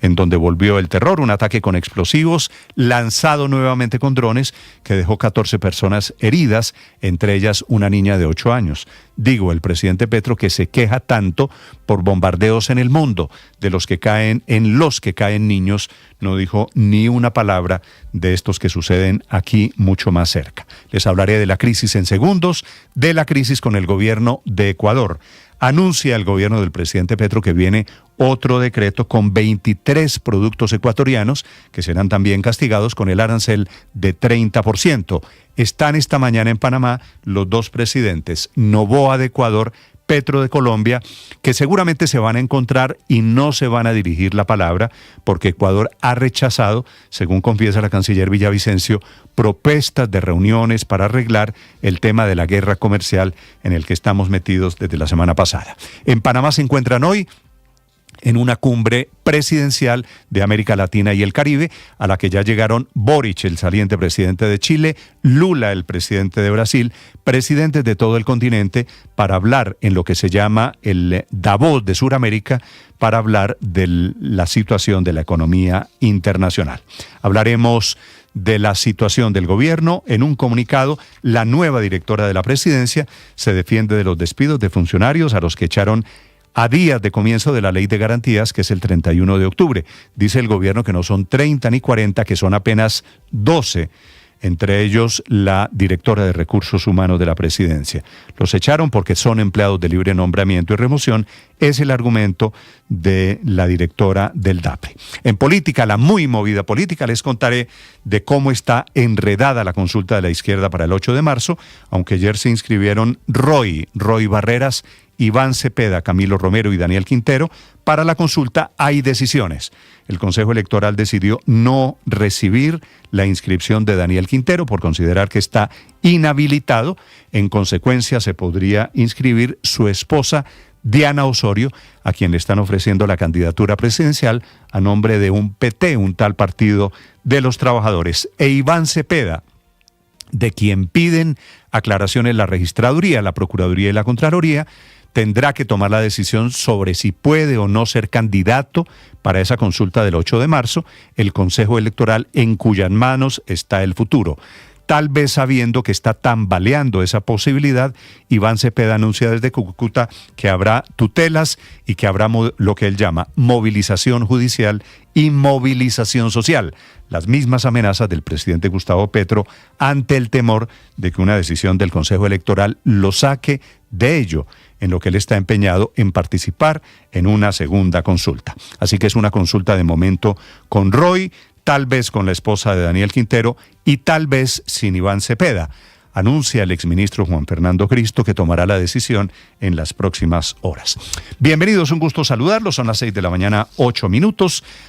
S3: en donde volvió el terror, un ataque con explosivos, lanzado nuevamente con drones, que dejó 14 personas heridas, entre ellas una niña de 8 años. Digo, el presidente Petro, que se queja tanto por bombardeos en el mundo, en los que caen niños, no dijo ni una palabra de estos que suceden aquí mucho más cerca. Les hablaré de la crisis en segundos, de la crisis con el gobierno de Ecuador. Anuncia el gobierno del presidente Petro que viene otro decreto con 23 productos ecuatorianos que serán también castigados con el arancel de 30%. Están esta mañana en Panamá los dos presidentes, Noboa de Ecuador, Petro de Colombia, que seguramente se van a encontrar y no se van a dirigir la palabra, porque Ecuador ha rechazado, según confiesa la canciller Villavicencio, propuestas de reuniones para arreglar el tema de la guerra comercial en el que estamos metidos desde la semana pasada. En Panamá se encuentran hoy en una cumbre presidencial de América Latina y el Caribe, a la que ya llegaron Boric, el saliente presidente de Chile, Lula, el presidente de Brasil, presidentes de todo el continente, para hablar en lo que se llama el Davos de Sudamérica, para hablar de la situación de la economía internacional. Hablaremos de la situación del gobierno. En un comunicado, la nueva directora de la presidencia se defiende de los despidos de funcionarios a los que echaron a días de comienzo de la Ley de Garantías, que es el 31 de octubre. Dice el gobierno que no son 30 ni 40, que son apenas 12, entre ellos la directora de Recursos Humanos de la presidencia. Los echaron porque son empleados de libre nombramiento y remoción, es el argumento de la directora del DAPRE. En política, la muy movida política, les contaré de cómo está enredada la consulta de la izquierda para el 8 de marzo, aunque ayer se inscribieron Roy Barreras, Iván Cepeda, Camilo Romero y Daniel Quintero. Para la consulta hay decisiones. El Consejo Electoral decidió no recibir la inscripción de Daniel Quintero por considerar que está inhabilitado. En consecuencia, se podría inscribir su esposa, Diana Osorio, a quien le están ofreciendo la candidatura presidencial a nombre de un PT, un tal Partido de los Trabajadores. E Iván Cepeda, de quien piden aclaraciones la Registraduría, la Procuraduría y la Contraloría, tendrá que tomar la decisión sobre si puede o no ser candidato para esa consulta del 8 de marzo, el Consejo Electoral en cuyas manos está el futuro. Tal vez sabiendo que está tambaleando esa posibilidad, Iván Cepeda anuncia desde Cúcuta que habrá tutelas y que habrá lo que él llama movilización judicial y movilización social, las mismas amenazas del presidente Gustavo Petro ante el temor de que una decisión del Consejo Electoral lo saque de ello, en lo que él está empeñado en participar en una segunda consulta. Así que es una consulta de momento con Roy, tal vez con la esposa de Daniel Quintero y tal vez sin Iván Cepeda. anuncia el exministro Juan Fernando Cristo que tomará la decisión en las próximas horas. Bienvenidos, un gusto saludarlos. Son las 6:08 a.m.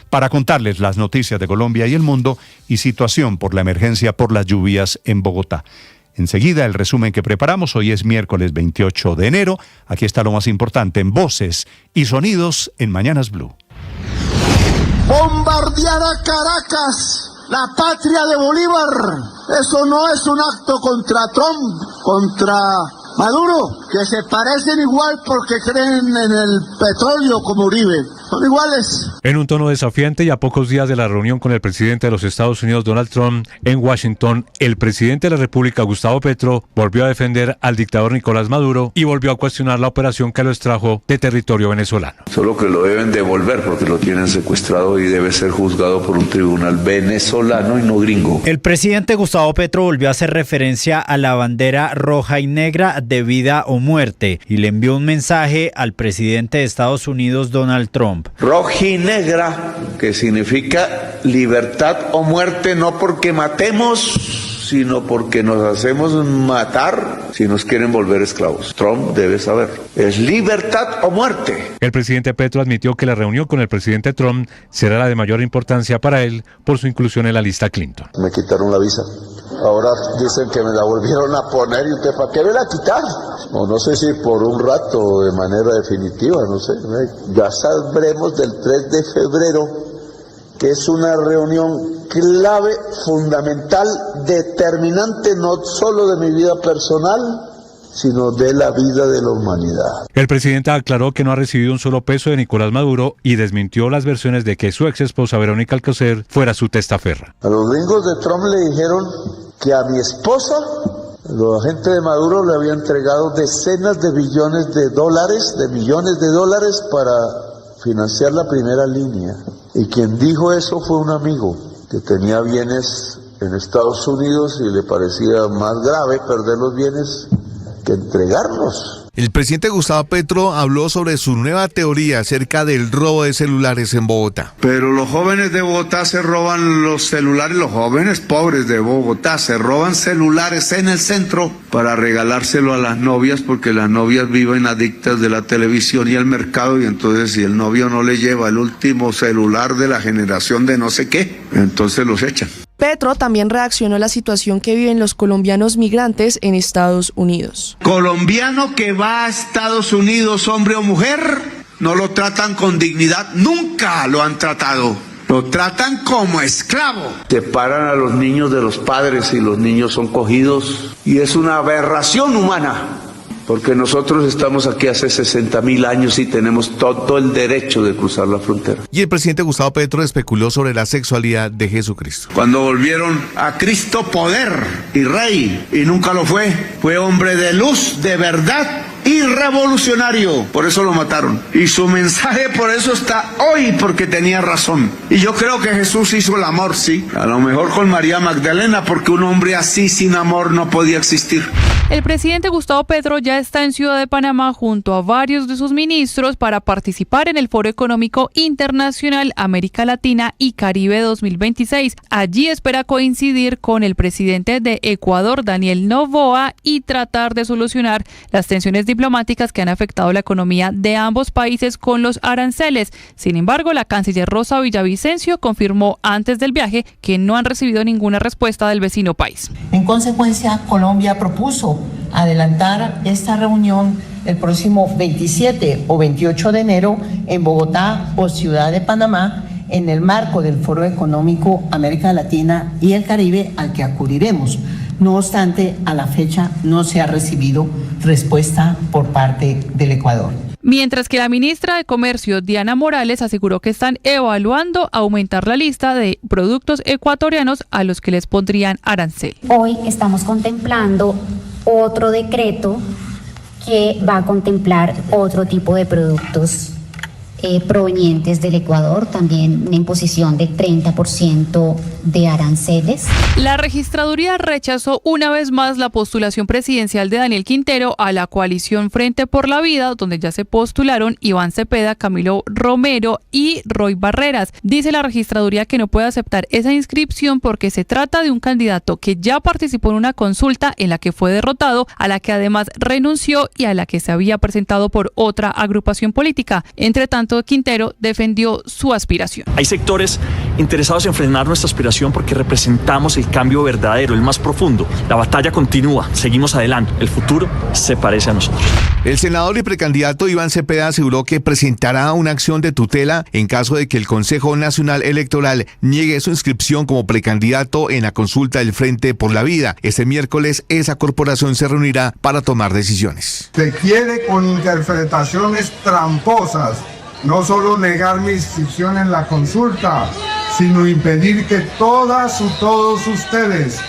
S3: para contarles las noticias de Colombia y el mundo y situación por la emergencia por las lluvias en Bogotá. Enseguida el resumen que preparamos. Hoy es miércoles 28 de enero. Aquí está lo más importante en Voces y Sonidos en Mañanas Blue.
S7: Bombardear a Caracas, la patria de Bolívar. Eso no es un acto contra Trump, contra Maduro, que se parecen igual porque creen en el petróleo como Uribe. Son iguales.
S8: En un tono desafiante y a pocos días de la reunión con el presidente de los Estados Unidos, Donald Trump, en Washington, el presidente de la República, Gustavo Petro, volvió a defender al dictador Nicolás Maduro y volvió a cuestionar la operación que lo extrajo de territorio venezolano.
S9: Solo que lo deben devolver porque lo tienen secuestrado y debe ser juzgado por un tribunal venezolano y no gringo.
S21: El presidente Gustavo Petro volvió a hacer referencia a la bandera roja y negra de vida o muerte y le envió un mensaje al presidente de Estados Unidos, Donald Trump.
S9: Rojinegra, que significa libertad o muerte, no porque matemos, sino porque nos hacemos matar si nos quieren volver esclavos. Trump debe saber, es libertad o muerte.
S8: El presidente Petro admitió que la reunión con el presidente Trump será la de mayor importancia para él por su inclusión en la lista Clinton.
S9: Me quitaron la visa. Ahora dicen que me la volvieron a poner y usted, ¿para qué me la quitaron? O no sé si por un rato o de manera definitiva, no sé. Ya sabremos del 3 de febrero, que es una reunión clave, fundamental, determinante no solo de mi vida personal, sino de la vida de la humanidad.
S8: El presidente aclaró que no ha recibido un solo peso de Nicolás Maduro y desmintió las versiones de que su ex esposa Verónica Alcocer fuera su testaferra.
S9: A los gringos de Trump le dijeron que a mi esposa, los agentes de Maduro le habían entregado decenas de billones de millones de dólares para financiar la primera línea. Y quien dijo eso fue un amigo que tenía bienes en Estados Unidos y le parecía más grave perder los bienes que entregarlos.
S10: El presidente Gustavo Petro habló sobre su nueva teoría acerca del robo de celulares en Bogotá.
S25: Pero los jóvenes de Bogotá se roban los celulares, los jóvenes pobres de Bogotá se roban celulares en el centro para regalárselo a las novias porque las novias viven adictas de la televisión y el mercado y entonces si el novio no le lleva el último celular de la generación de no sé qué, entonces los echan.
S26: Petro también reaccionó a la situación que viven los colombianos migrantes en Estados Unidos.
S25: Colombiano que va a Estados Unidos, hombre o mujer, no lo tratan con dignidad, nunca lo han tratado. Lo tratan como esclavo.
S9: Separan a los niños de los padres y los niños son cogidos y es una aberración humana. Porque nosotros estamos aquí hace 60.000 años y tenemos todo el derecho de cruzar la frontera.
S10: Y el presidente Gustavo Petro especuló sobre la sexualidad de Jesucristo.
S25: Cuando volvieron a Cristo poder y rey, y nunca lo fue hombre de luz, de verdad y revolucionario. Por eso lo mataron. Y su mensaje por eso está hoy, porque tenía razón. Y yo creo que Jesús hizo el amor, sí. A lo mejor con María Magdalena, porque un hombre así sin amor no podía existir.
S27: El presidente Gustavo Petro ya está en Ciudad de Panamá junto a varios de sus ministros para participar en el Foro Económico Internacional América Latina y Caribe 2026. Allí espera coincidir con el presidente de Ecuador, Daniel Noboa, y tratar de solucionar las tensiones diplomáticas que han afectado la economía de ambos países con los aranceles. Sin embargo, la canciller Rosa Villavicencio confirmó antes del viaje que no han recibido ninguna respuesta del vecino país.
S28: En consecuencia, Colombia propuso adelantar esta reunión el próximo 27 o 28 de enero en Bogotá o Ciudad de Panamá en el marco del Foro Económico América Latina y el Caribe al que acudiremos. No obstante, a la fecha no se ha recibido respuesta por parte del Ecuador.
S27: Mientras que la ministra de Comercio, Diana Morales, aseguró que están evaluando aumentar la lista de productos ecuatorianos a los que les pondrían arancel.
S15: Hoy estamos contemplando otro decreto que va a contemplar otro tipo de productos provenientes del Ecuador, también una imposición de 30% de aranceles.
S27: La registraduría rechazó una vez más la postulación presidencial de Daniel Quintero a la coalición Frente por la Vida, donde ya se postularon Iván Cepeda, Camilo Romero y Roy Barreras. Dice la registraduría que no puede aceptar esa inscripción porque se trata de un candidato que ya participó en una consulta en la que fue derrotado, a la que además renunció y a la que se había presentado por otra agrupación política. Entre tanto, Quintero defendió su aspiración.
S11: Hay sectores interesados en frenar nuestra aspiración porque representamos el cambio verdadero, el más profundo. La batalla continúa, seguimos adelante. El futuro se parece a nosotros.
S10: El senador y precandidato Iván Cepeda aseguró que presentará una acción de tutela en caso de que el Consejo Nacional Electoral niegue su inscripción como precandidato en la consulta del Frente por la Vida. Este miércoles esa corporación se reunirá para tomar decisiones.
S7: Se quiere con interpretaciones tramposas no solo negar mi inscripción en la consulta, sino impedir que todas y todos ustedes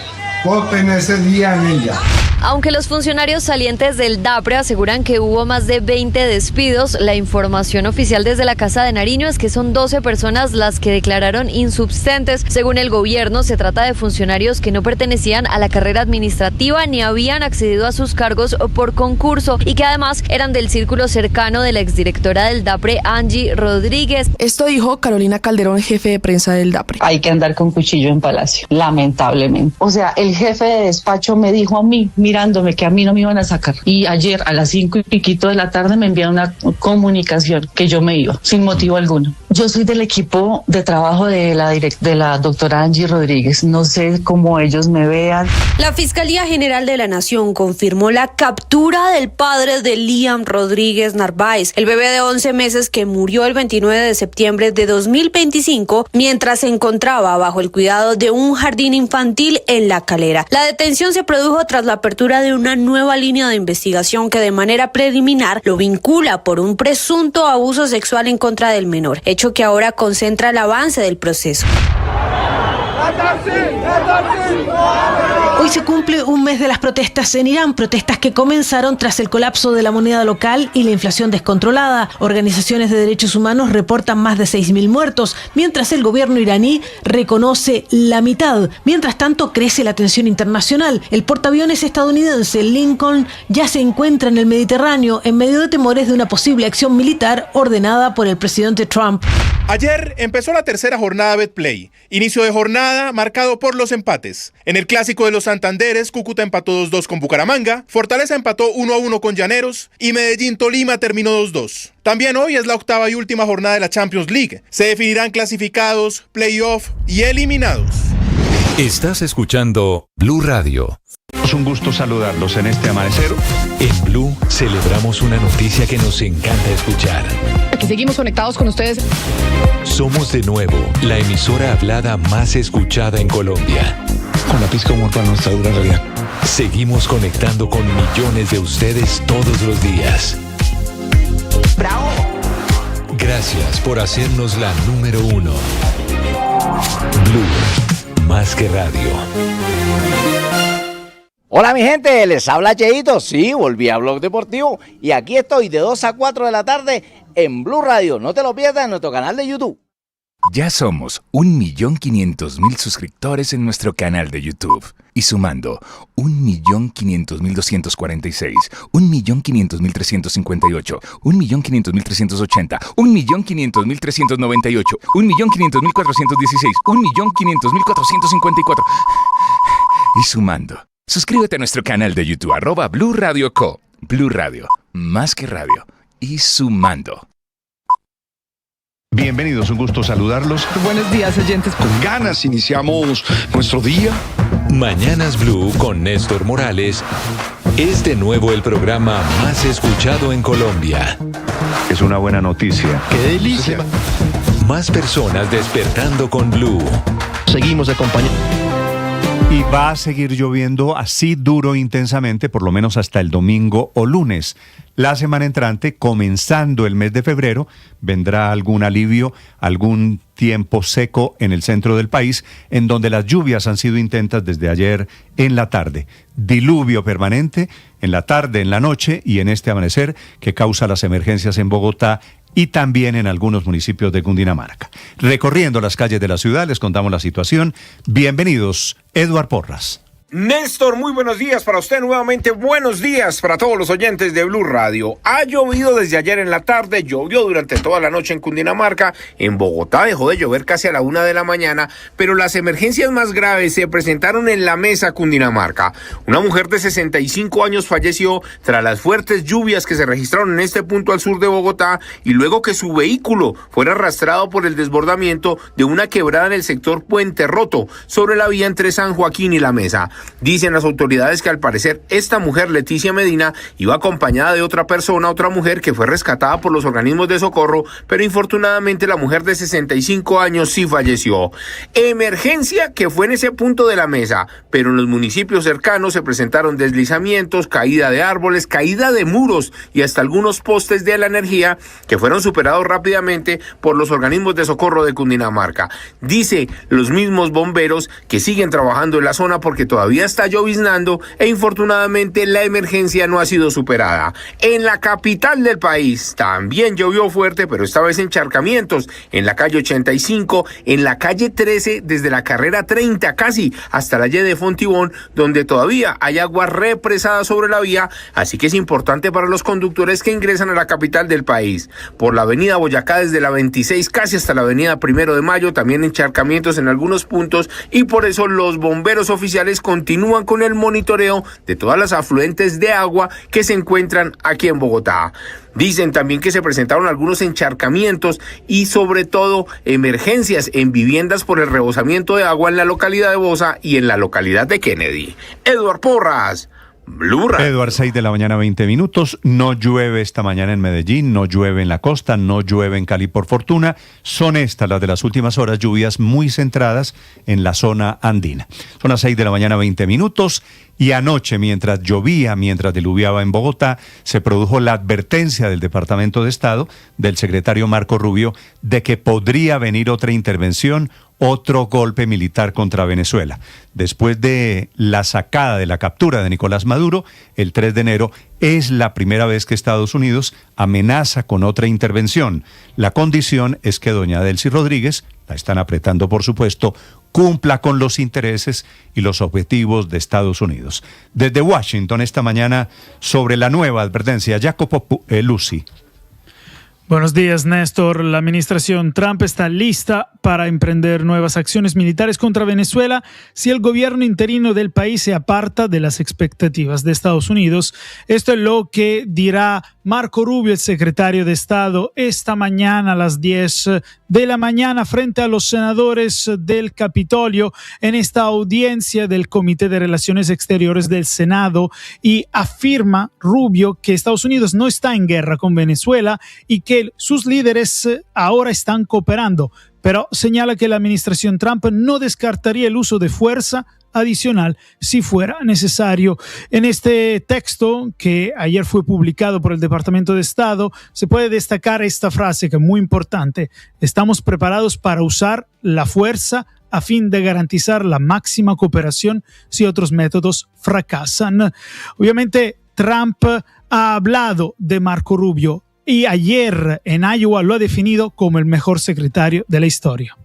S7: voten ese día en ella.
S13: Aunque los funcionarios salientes del DAPRE aseguran que hubo más de 20 despidos, la información oficial desde la Casa de Nariño es que son 12 personas las que declararon insubsistentes. Según el gobierno, se trata de funcionarios que no pertenecían a la carrera administrativa ni habían accedido a sus cargos por concurso y que además eran del círculo cercano de la exdirectora del DAPRE, Angie Rodríguez.
S26: Esto dijo Carolina Calderón, jefe de prensa del DAPRE.
S14: Hay que andar con cuchillo en palacio, lamentablemente. O sea, el jefe de despacho me dijo a mí, mirándome, que a mí no me iban a sacar. Y ayer a las 5 y piquito de la tarde me enviaron una comunicación que yo me iba, sin motivo alguno. Yo soy del equipo de trabajo de la doctora Angie Rodríguez. No sé cómo ellos me vean.
S16: La Fiscalía General de la Nación confirmó la captura del padre de Liam Rodríguez Narváez, el bebé de 11 meses que murió el 29 de septiembre de 2025 mientras se encontraba bajo el cuidado de un jardín infantil en La Calera. La detención se produjo tras la apertura de una nueva línea de investigación que de manera preliminar lo vincula por un presunto abuso sexual en contra del menor, hecho que ahora concentra el avance del proceso.
S17: Hoy se cumple un mes de las protestas en Irán, protestas que comenzaron tras el colapso de la moneda local y la inflación descontrolada. Organizaciones de derechos humanos reportan más de 6.000 muertos, mientras el gobierno iraní reconoce la mitad. Mientras tanto, crece la tensión internacional. El portaaviones estadounidense Lincoln ya se encuentra en el Mediterráneo en medio de temores de una posible acción militar ordenada por el presidente Trump.
S18: Ayer empezó la tercera jornada Betplay. Inicio de jornada marcado por los empates. En el clásico de los Santanderes, Cúcuta empató 2-2 con Bucaramanga, Fortaleza empató 1-1 con Llaneros y Medellín-Tolima terminó 2-2. También hoy es la octava y última jornada de la Champions League. Se definirán clasificados, playoff y eliminados.
S1: Estás escuchando Blue Radio.
S3: Es un gusto saludarlos en este amanecer.
S1: En Blue celebramos una noticia que nos encanta escuchar.
S26: Aquí seguimos conectados con ustedes.
S1: Somos de nuevo la emisora hablada más escuchada en Colombia.
S4: Con la pizca de humor para nuestra dura realidad.
S1: Seguimos conectando con millones de ustedes todos los días.
S16: ¡Bravo!
S1: Gracias por hacernos la número 1. Blue, más que radio.
S19: Hola mi gente, les habla Cheito, sí, volví a Blog Deportivo y aquí estoy de 2 a 4 de la tarde en Blue Radio, no te lo pierdas en nuestro canal de YouTube.
S6: Ya somos 1.500.000 suscriptores en nuestro canal de YouTube y sumando 1.500.246, 1.500.358, 1.500.380, 1.500.398, 1.500.416, 1.500.454 y sumando. Suscríbete a nuestro canal de YouTube, @Blue Radio Co. Blue Radio, más que radio. Y sumando.
S3: Bienvenidos, un gusto saludarlos.
S4: Buenos días, oyentes. Con ganas iniciamos nuestro día.
S1: Mañanas Blue con Néstor Morales es de nuevo el programa más escuchado en Colombia.
S3: Es una buena noticia.
S5: ¡Qué delicia!
S1: Más personas despertando con Blue.
S5: Seguimos acompañando.
S3: Y va a seguir lloviendo así duro intensamente, por lo menos hasta el domingo o lunes. La semana entrante, comenzando el mes de febrero, vendrá algún alivio, algún tiempo seco en el centro del país, en donde las lluvias han sido intensas desde ayer en la tarde. Diluvio permanente en la tarde, en la noche y en este amanecer que causa las emergencias en Bogotá y también en algunos municipios de Cundinamarca. Recorriendo las calles de la ciudad, les contamos la situación. Bienvenidos, Eduard Porras.
S2: Néstor, muy buenos días para usted nuevamente, buenos días para todos los oyentes de Blue Radio. Ha llovido desde ayer en la tarde, llovió durante toda la noche en Cundinamarca, en Bogotá dejó de llover casi a la 1 de la mañana, pero las emergencias más graves se presentaron en La Mesa, Cundinamarca. Una mujer de 65 años falleció tras las fuertes lluvias que se registraron en este punto al sur de Bogotá y luego que su vehículo fuera arrastrado por el desbordamiento de una quebrada en el sector Puente Roto, sobre la vía entre San Joaquín y La Mesa. Dicen las autoridades que al parecer esta mujer, Leticia Medina, iba acompañada de otra persona, otra mujer que fue rescatada por los organismos de socorro, pero infortunadamente la mujer de 65 años sí falleció. Emergencia que fue en ese punto de La Mesa, pero en los municipios cercanos se presentaron deslizamientos, caída de árboles, caída de muros y hasta algunos postes de la energía que fueron superados rápidamente por los organismos de socorro de Cundinamarca. Dice los mismos bomberos que siguen trabajando en la zona porque todavía está lloviznando e infortunadamente la emergencia no ha sido superada. En la capital del país también llovió fuerte, pero esta vez encharcamientos en la calle 85, en la calle 13, desde la carrera 30 casi hasta la Y de Fontibón, donde todavía hay agua represada sobre la vía, así que es importante para los conductores que ingresan a la capital del país. Por la avenida Boyacá desde la 26 casi hasta la avenida 1 de Mayo, también encharcamientos en algunos puntos y por eso los bomberos oficiales continúan con el monitoreo de todas las afluentes de agua que se encuentran aquí en Bogotá. Dicen también que se presentaron algunos encharcamientos y sobre todo emergencias en viviendas por el rebosamiento de agua en la localidad de Bosa y en la localidad de Kennedy. Eduard Porras, Blue Radio.
S3: Eduard, 6 de la mañana, 20 minutos. No llueve esta mañana en Medellín, no llueve en la costa, no llueve en Cali por fortuna. Son estas las de las últimas horas, lluvias muy centradas en la zona andina. Son las 6 de la mañana, 20 minutos. Y anoche, mientras llovía, mientras diluviaba en Bogotá, se produjo la advertencia del Departamento de Estado, del secretario Marco Rubio, de que podría venir otra intervención, otro golpe militar contra Venezuela. Después de la sacada, de la captura de Nicolás Maduro, el 3 de enero, es la primera vez que Estados Unidos amenaza con otra intervención. La condición es que doña Delcy Rodríguez, la están apretando por supuesto, cumpla con los intereses y los objetivos de Estados Unidos. Desde Washington esta mañana, sobre la nueva advertencia, Jacopo Lucy.
S8: Buenos días, Néstor. La administración Trump está lista para emprender nuevas acciones militares contra Venezuela si el gobierno interino del país se aparta de las expectativas de Estados Unidos. Esto es lo que dirá Marco Rubio, el secretario de Estado, esta mañana a las 10 de la mañana frente a los senadores del Capitolio en esta audiencia del Comité de Relaciones Exteriores del Senado, y afirma Rubio que Estados Unidos no está en guerra con Venezuela y que sus líderes ahora están cooperando, pero señala que la administración Trump no descartaría el uso de fuerza adicional si fuera necesario. En este texto que ayer fue publicado por el Departamento de Estado se puede destacar esta frase que es muy importante: estamos preparados para usar la fuerza a fin de garantizar la máxima cooperación si otros métodos fracasan. Obviamente Trump ha hablado de Marco Rubio y ayer en Iowa lo ha definido como el mejor secretario de la historia.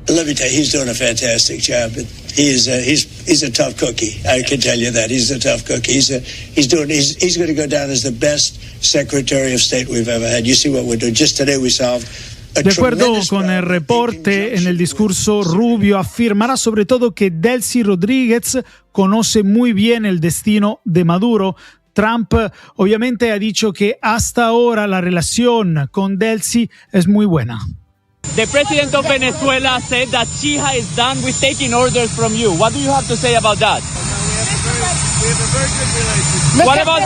S12: Let me tell you, he's doing a fantastic job. He's a tough cookie. I can tell you that he's a tough cookie. He's going to go down as the best Secretary of State we've ever had. You see what we're doing. Just today we solved.
S8: De acuerdo con el reporte, en el discurso Rubio afirmará sobre todo que Delcy Rodríguez conoce muy bien el destino de Maduro. Trump obviamente ha dicho que hasta ahora la relación con Delcy es muy buena.
S20: The president of Venezuela said that she is done with taking orders from you. What do you have to say about that? What about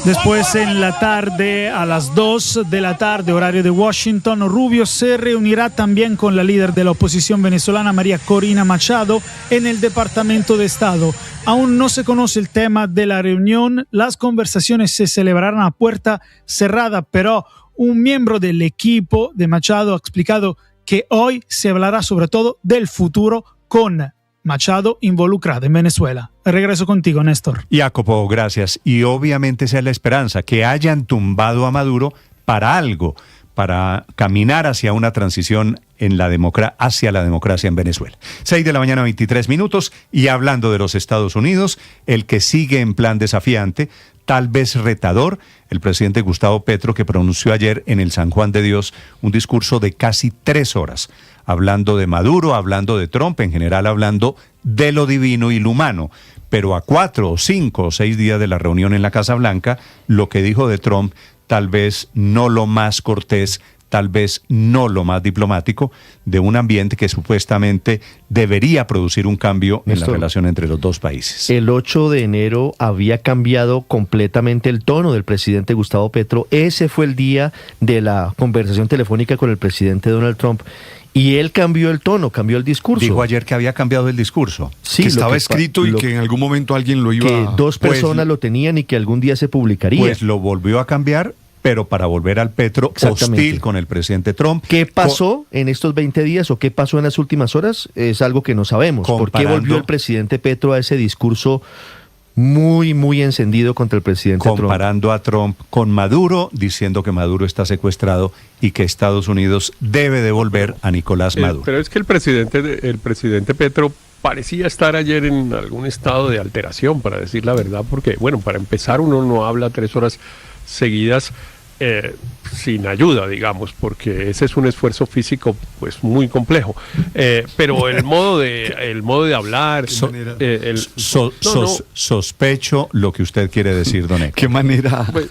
S8: Después, en la tarde, a las 2 de la tarde, horario de Washington, Rubio se reunirá también con la líder de la oposición venezolana, María Corina Machado, en el Departamento de Estado. Aún no se conoce el tema de la reunión. Las conversaciones se celebrarán a puerta cerrada, pero un miembro del equipo de Machado ha explicado que hoy se hablará sobre todo del futuro con Machado involucrado en Venezuela. Regreso contigo, Néstor.
S3: Jacopo, gracias. Y obviamente esa es la esperanza, que hayan tumbado a Maduro para algo. para caminar hacia una transición hacia la democracia en Venezuela. 6:23 a.m. y hablando de los Estados Unidos, el que sigue en plan desafiante, tal vez retador, el presidente Gustavo Petro, que pronunció ayer en el San Juan de Dios un discurso de casi 3 horas, hablando de Maduro, hablando de Trump, en general hablando de lo divino y lo humano. Pero a 4 o 5 o 6 días de la reunión en la Casa Blanca, lo que dijo de Trump, tal vez no lo más cortés, tal vez no lo más diplomático, de un ambiente que supuestamente debería producir un cambio en la relación entre los dos países.
S5: El 8 de enero había cambiado completamente el tono del presidente Gustavo Petro. Ese fue el día de la conversación telefónica con el presidente Donald Trump. Y él cambió el tono, cambió el discurso.
S3: Dijo ayer que había cambiado el discurso.
S4: Sí, que estaba escrito y que en algún momento alguien lo iba
S5: a... Que 2 personas lo tenían y que algún día se publicaría.
S3: Pues lo volvió a cambiar, pero para volver al Petro hostil con el presidente Trump.
S5: ¿Qué pasó en estos 20 días o qué pasó en las últimas horas? Es algo que no sabemos. ¿Por qué volvió el presidente Petro a ese discurso muy, muy encendido contra el presidente Trump?
S3: Comparando a Trump con Maduro, diciendo que Maduro está secuestrado y que Estados Unidos debe devolver a Nicolás Maduro.
S9: Pero es que el presidente Petro parecía estar ayer en algún estado de alteración, para decir la verdad, porque, bueno, para empezar uno no habla 3 horas seguidas sin ayuda, digamos, porque ese es un esfuerzo físico pues muy complejo, pero el modo de hablar,
S3: sospecho lo que usted quiere decir, don Héctor.
S4: ¿Qué manera?
S9: Pues,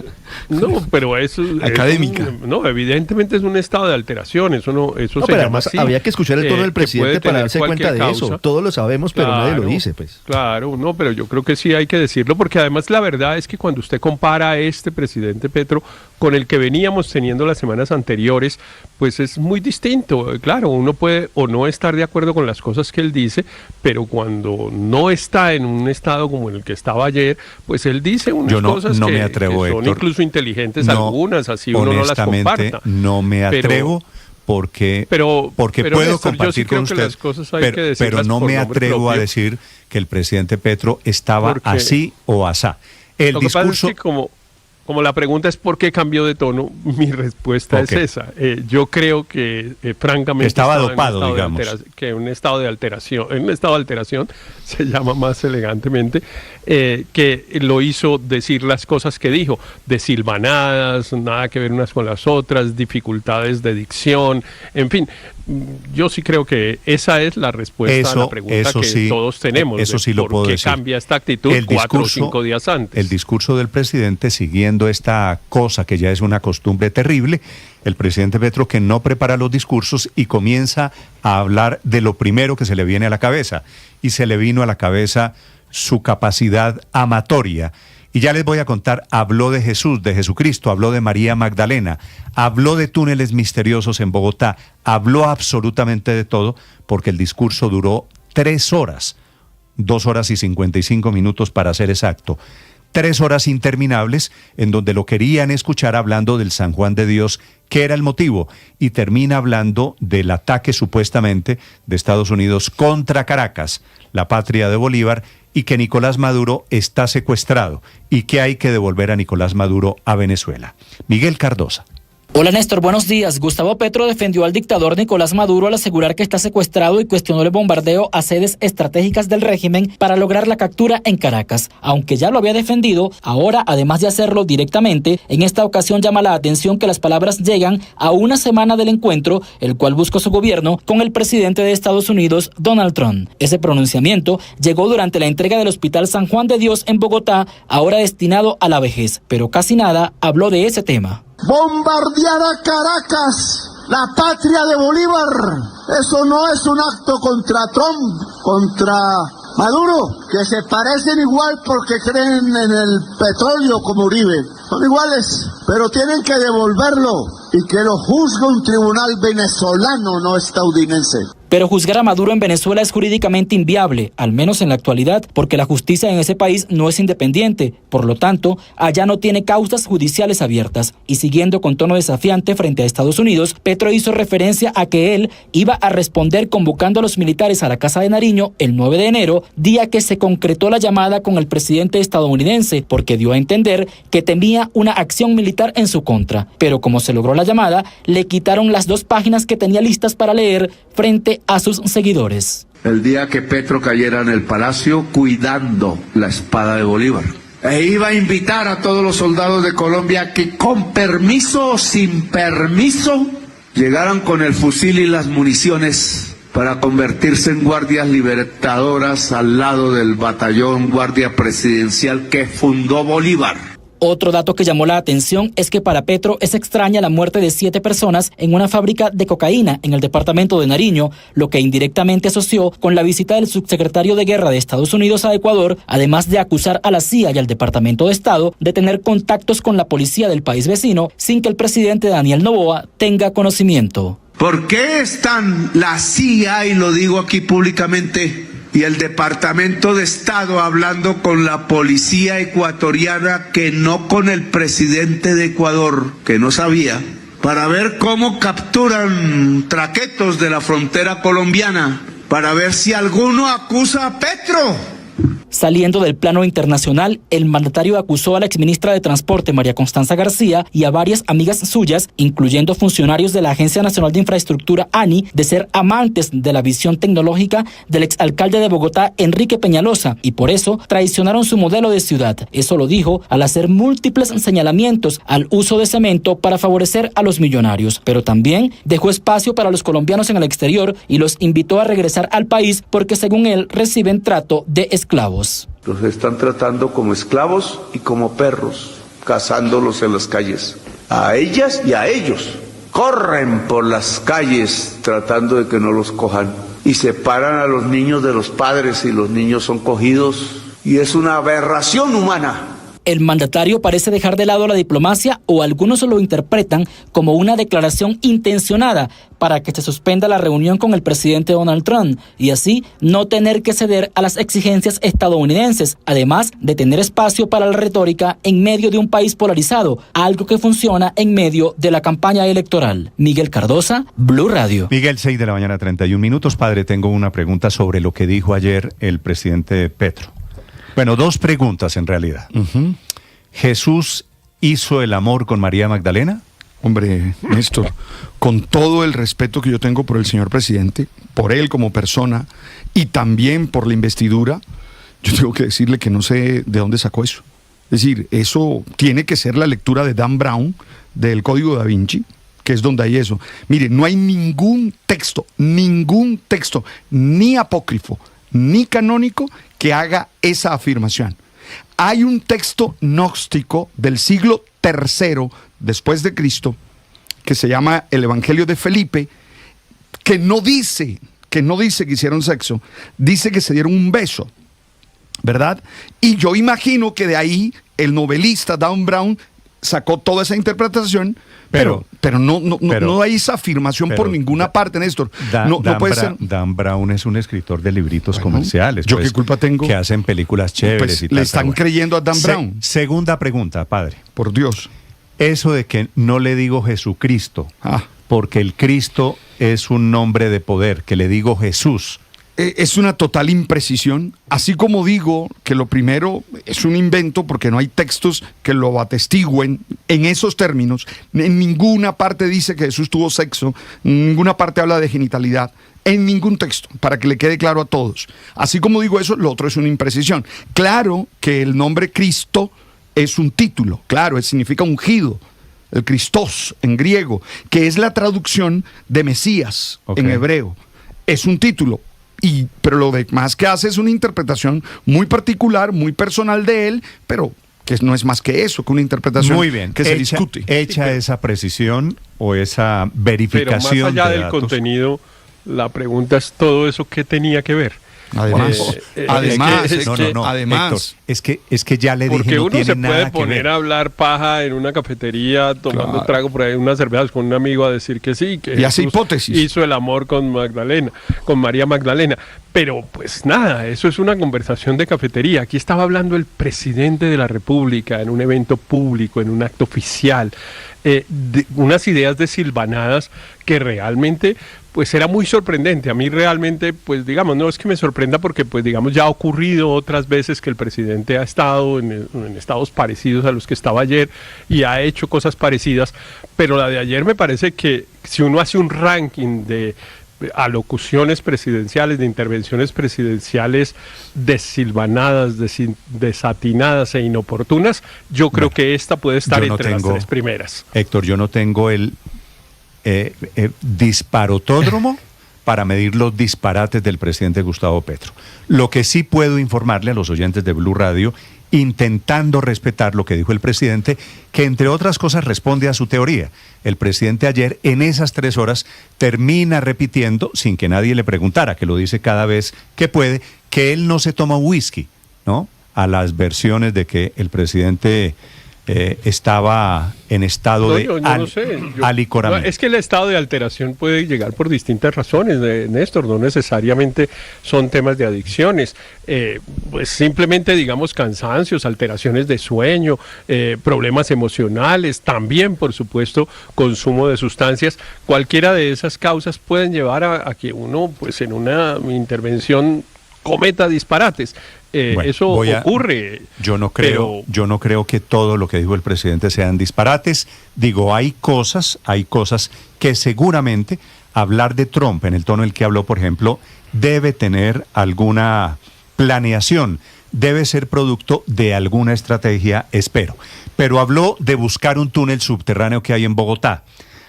S9: no, pero es
S4: académica.
S9: Evidentemente es un estado de alteración, eso
S5: pero además así, había que escuchar el tono del presidente para darse cuenta de eso. Todos lo sabemos, pero nadie lo dice, pues.
S9: Claro, no, pero yo creo que sí hay que decirlo, porque además la verdad es que cuando usted compara a este presidente Petro con el que veníamos teniendo las semanas anteriores, pues es muy distinto. Claro, uno puede o no estar de acuerdo con las cosas que él dice, pero cuando no está en un estado como en el que estaba ayer, pues él dice unas cosas
S3: que, me atrevo,
S9: que son
S3: Héctor,
S9: incluso inteligentes, algunas, así uno no las comparta.
S3: No me atrevo porque puedo
S9: Néstor,
S3: compartir con usted, pero no me atrevo a decir que el presidente Petro estaba así o asá.
S9: Lo que pasa es que como la pregunta es ¿por qué cambió de tono? Mi respuesta es esa. Yo creo que francamente
S3: estaba dopado, digamos.
S9: Que un estado de alteración se llama más elegantemente, que lo hizo decir las cosas que dijo, desilvanadas, nada que ver unas con las otras, dificultades de dicción, en fin. Yo sí creo que esa es la respuesta a la pregunta que todos tenemos.
S3: Eso sí lo puedo decir.
S9: ¿Por qué cambia esta actitud 4 o 5 días antes?
S3: El discurso del presidente, siguiendo esta cosa que ya es una costumbre terrible, el presidente Petro que no prepara los discursos y comienza a hablar de lo primero que se le viene a la cabeza. Y se le vino a la cabeza su capacidad amatoria. Y ya les voy a contar, habló de Jesús, de Jesucristo, habló de María Magdalena, habló de túneles misteriosos en Bogotá, habló absolutamente de todo, porque el discurso duró 3 horas, 2 horas y 55 minutos para ser exacto. 3 horas interminables en donde lo querían escuchar hablando del San Juan de Dios, que era el motivo, y termina hablando del ataque supuestamente de Estados Unidos contra Caracas, la patria de Bolívar, y que Nicolás Maduro está secuestrado y que hay que devolver a Nicolás Maduro a Venezuela. Miguel Cardosa.
S15: Hola Néstor, buenos días. Gustavo Petro defendió al dictador Nicolás Maduro al asegurar que está secuestrado y cuestionó el bombardeo a sedes estratégicas del régimen para lograr la captura en Caracas. Aunque ya lo había defendido, ahora, además de hacerlo directamente, en esta ocasión llama la atención que las palabras llegan a una semana del encuentro, el cual buscó su gobierno con el presidente de Estados Unidos, Donald Trump. Ese pronunciamiento llegó durante la entrega del Hospital San Juan de Dios en Bogotá, ahora destinado a la vejez, pero casi nada habló de ese tema.
S7: Bombardear a Caracas, la patria de Bolívar, eso no es un acto contra Trump, contra Maduro, que se parecen igual porque creen en el petróleo como Uribe. Son iguales, pero tienen que devolverlo y que lo juzgue un tribunal venezolano, no estadounidense.
S15: Pero juzgar a Maduro en Venezuela es jurídicamente inviable, al menos en la actualidad, porque la justicia en ese país no es independiente. Por lo tanto, allá no tiene causas judiciales abiertas. Y siguiendo con tono desafiante frente a Estados Unidos, Petro hizo referencia a que él iba a responder convocando a los militares a la Casa de Nariño el 9 de enero, día que se concretó la llamada con el presidente estadounidense, porque dio a entender que temía una acción militar en su contra. Pero como se logró la llamada, le quitaron las 2 páginas que tenía listas para leer frente a sus seguidores.
S11: El día que Petro cayera en el palacio cuidando la espada de Bolívar. E iba a invitar a todos los soldados de Colombia que con permiso o sin permiso llegaran con el fusil y las municiones para convertirse en guardias libertadoras al lado del batallón guardia presidencial que fundó Bolívar.
S15: Otro dato que llamó la atención es que para Petro es extraña la muerte de 7 personas en una fábrica de cocaína en el departamento de Nariño, lo que indirectamente asoció con la visita del subsecretario de Guerra de Estados Unidos a Ecuador, además de acusar a la CIA y al Departamento de Estado de tener contactos con la policía del país vecino sin que el presidente Daniel Noboa tenga conocimiento.
S11: ¿Por qué están la CIA, y lo digo aquí públicamente, y el Departamento de Estado hablando con la policía ecuatoriana, que no con el presidente de Ecuador, que no sabía, para ver cómo capturan traquetos de la frontera colombiana, para ver si alguno acusa a Petro?
S15: Saliendo del plano internacional, el mandatario acusó a la exministra de Transporte, María Constanza García, y a varias amigas suyas, incluyendo funcionarios de la Agencia Nacional de Infraestructura, ANI, de ser amantes de la visión tecnológica del exalcalde de Bogotá, Enrique Peñalosa, y por eso traicionaron su modelo de ciudad. Eso lo dijo al hacer múltiples señalamientos al uso de cemento para favorecer a los millonarios. Pero también dejó espacio para los colombianos en el exterior y los invitó a regresar al país porque, según él, reciben trato de esclavos.
S11: Los están tratando como esclavos y como perros, cazándolos en las calles. A ellas y a ellos. Corren por las calles tratando de que no los cojan. Y separan a los niños de los padres y los niños son cogidos. Y es una aberración humana.
S15: El mandatario parece dejar de lado la diplomacia, o algunos lo interpretan como una declaración intencionada para que se suspenda la reunión con el presidente Donald Trump y así no tener que ceder a las exigencias estadounidenses, además de tener espacio para la retórica en medio de un país polarizado, algo que funciona en medio de la campaña electoral. Miguel Cardosa, Blue Radio.
S3: Miguel, 6 de la mañana, 31 minutos. Padre, tengo una pregunta sobre lo que dijo ayer el presidente Petro. Bueno, 2 preguntas en realidad. ¿Jesús hizo el amor con María Magdalena?
S4: Hombre, Néstor, con todo el respeto que yo tengo por el señor presidente, por él como persona y también por la investidura, yo tengo que decirle que no sé de dónde sacó eso. Es decir, eso tiene que ser la lectura de Dan Brown del Código Da Vinci, que es donde hay eso. Mire, no hay ningún texto, ni apócrifo, ni canónico, que haga esa afirmación. Hay un texto gnóstico del siglo III después de Cristo que se llama el Evangelio de Felipe, que no dice que hicieron sexo, dice que se dieron un beso, ¿verdad? Y yo imagino que de ahí el novelista Dan Brown sacó toda esa interpretación, pero no hay esa afirmación por ninguna parte, Néstor. No puede ser.
S3: Dan Brown es un escritor de libritos comerciales.
S4: ¿Yo qué culpa tengo?
S3: Que hacen películas chéveres
S4: pues
S3: y tal.
S4: Le están creyendo a Dan Brown.
S3: Segunda pregunta, padre.
S4: Por Dios.
S3: Eso de que no le digo Jesucristo, porque el Cristo es un nombre de poder, que le digo Jesús.
S4: Es una total imprecisión, así como digo que lo primero es un invento porque no hay textos que lo atestiguen en esos términos. En ninguna parte dice que Jesús tuvo sexo, en ninguna parte habla de genitalidad, en ningún texto, para que le quede claro a todos. Así como digo eso, lo otro es una imprecisión. Claro que el nombre Cristo es un título, claro, significa ungido. El Christos en griego, que es la traducción de Mesías en hebreo. Es un título. Pero lo demás que hace es una interpretación muy particular, muy personal de él, pero que no es más que eso, que una interpretación
S3: muy bien,
S4: que se discute.
S3: Hecha esa precisión o esa verificación.
S9: Pero más allá
S3: de
S9: del
S3: datos,
S9: contenido, la pregunta es todo eso, ¿qué tenía que ver?
S4: Además,
S3: Héctor, es que ya le dije,
S9: porque
S3: no
S9: uno
S3: tiene
S9: se
S3: nada
S9: puede
S3: que
S9: poner
S3: ver.
S9: a hablar paja en una cafetería tomando trago por ahí, unas cervezas con un amigo a decir que sí, que
S4: y hace
S9: Jesús
S4: hipótesis.
S9: hizo el amor con María Magdalena. Pero pues nada, eso es una conversación de cafetería. Aquí estaba hablando el presidente de la República en un evento público, en un acto oficial, de unas ideas desilvanadas que realmente pues era muy sorprendente. A mí realmente, pues digamos, no es que me sorprenda porque pues digamos ya ha ocurrido otras veces que el presidente ha estado en estados parecidos a los que estaba ayer y ha hecho cosas parecidas, pero la de ayer me parece que si uno hace un ranking de alocuciones presidenciales, de intervenciones presidenciales desilvanadas, desatinadas e inoportunas, yo creo que esta puede estar entre las tres primeras.
S3: Héctor, yo no tengo el disparotódromo para medir los disparates del presidente Gustavo Petro. Lo que sí puedo informarle a los oyentes de Blue Radio, intentando respetar lo que dijo el presidente, que entre otras cosas responde a su teoría. El presidente ayer, en esas 3 horas, termina repitiendo, sin que nadie le preguntara, que lo dice cada vez que puede, que él no se toma whisky, ¿no? A las versiones de que el presidente estaba en estado de alicoramiento.
S9: Es que el estado de alteración puede llegar por distintas razones, Néstor, no necesariamente son temas de adicciones, pues simplemente digamos cansancios, alteraciones de sueño, problemas emocionales, también por supuesto consumo de sustancias. Cualquiera de esas causas pueden llevar a que uno pues en una intervención cometa disparates. Bueno, eso ocurre.
S3: Yo no creo que todo lo que dijo el presidente sean disparates. Digo, hay cosas que seguramente hablar de Trump en el tono en el que habló, por ejemplo, debe tener alguna planeación, debe ser producto de alguna estrategia, espero. Pero habló de buscar un túnel subterráneo que hay en Bogotá.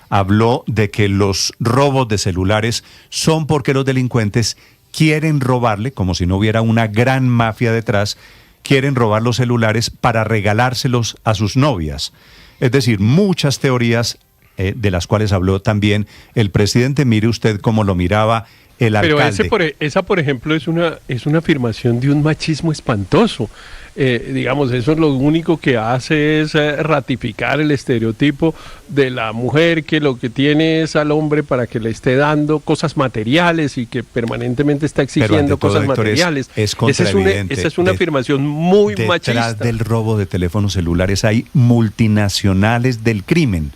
S3: Habló de que los robos de celulares son porque los delincuentes quieren robarle, como si no hubiera una gran mafia detrás, quieren robar los celulares para regalárselos a sus novias. Es decir, muchas teorías de las cuales habló también el presidente. Mire usted cómo lo miraba el alcalde.
S9: Pero esa, por ejemplo, es una afirmación de un machismo espantoso. Digamos, eso es lo único que hace es ratificar el estereotipo de la mujer que lo que tiene es al hombre para que le esté dando cosas materiales y que permanentemente está exigiendo cosas
S3: todo, Héctor,
S9: materiales.
S3: Es contraevidente.
S9: Esa es una afirmación muy machista.
S3: Detrás del robo de teléfonos celulares hay multinacionales del crimen,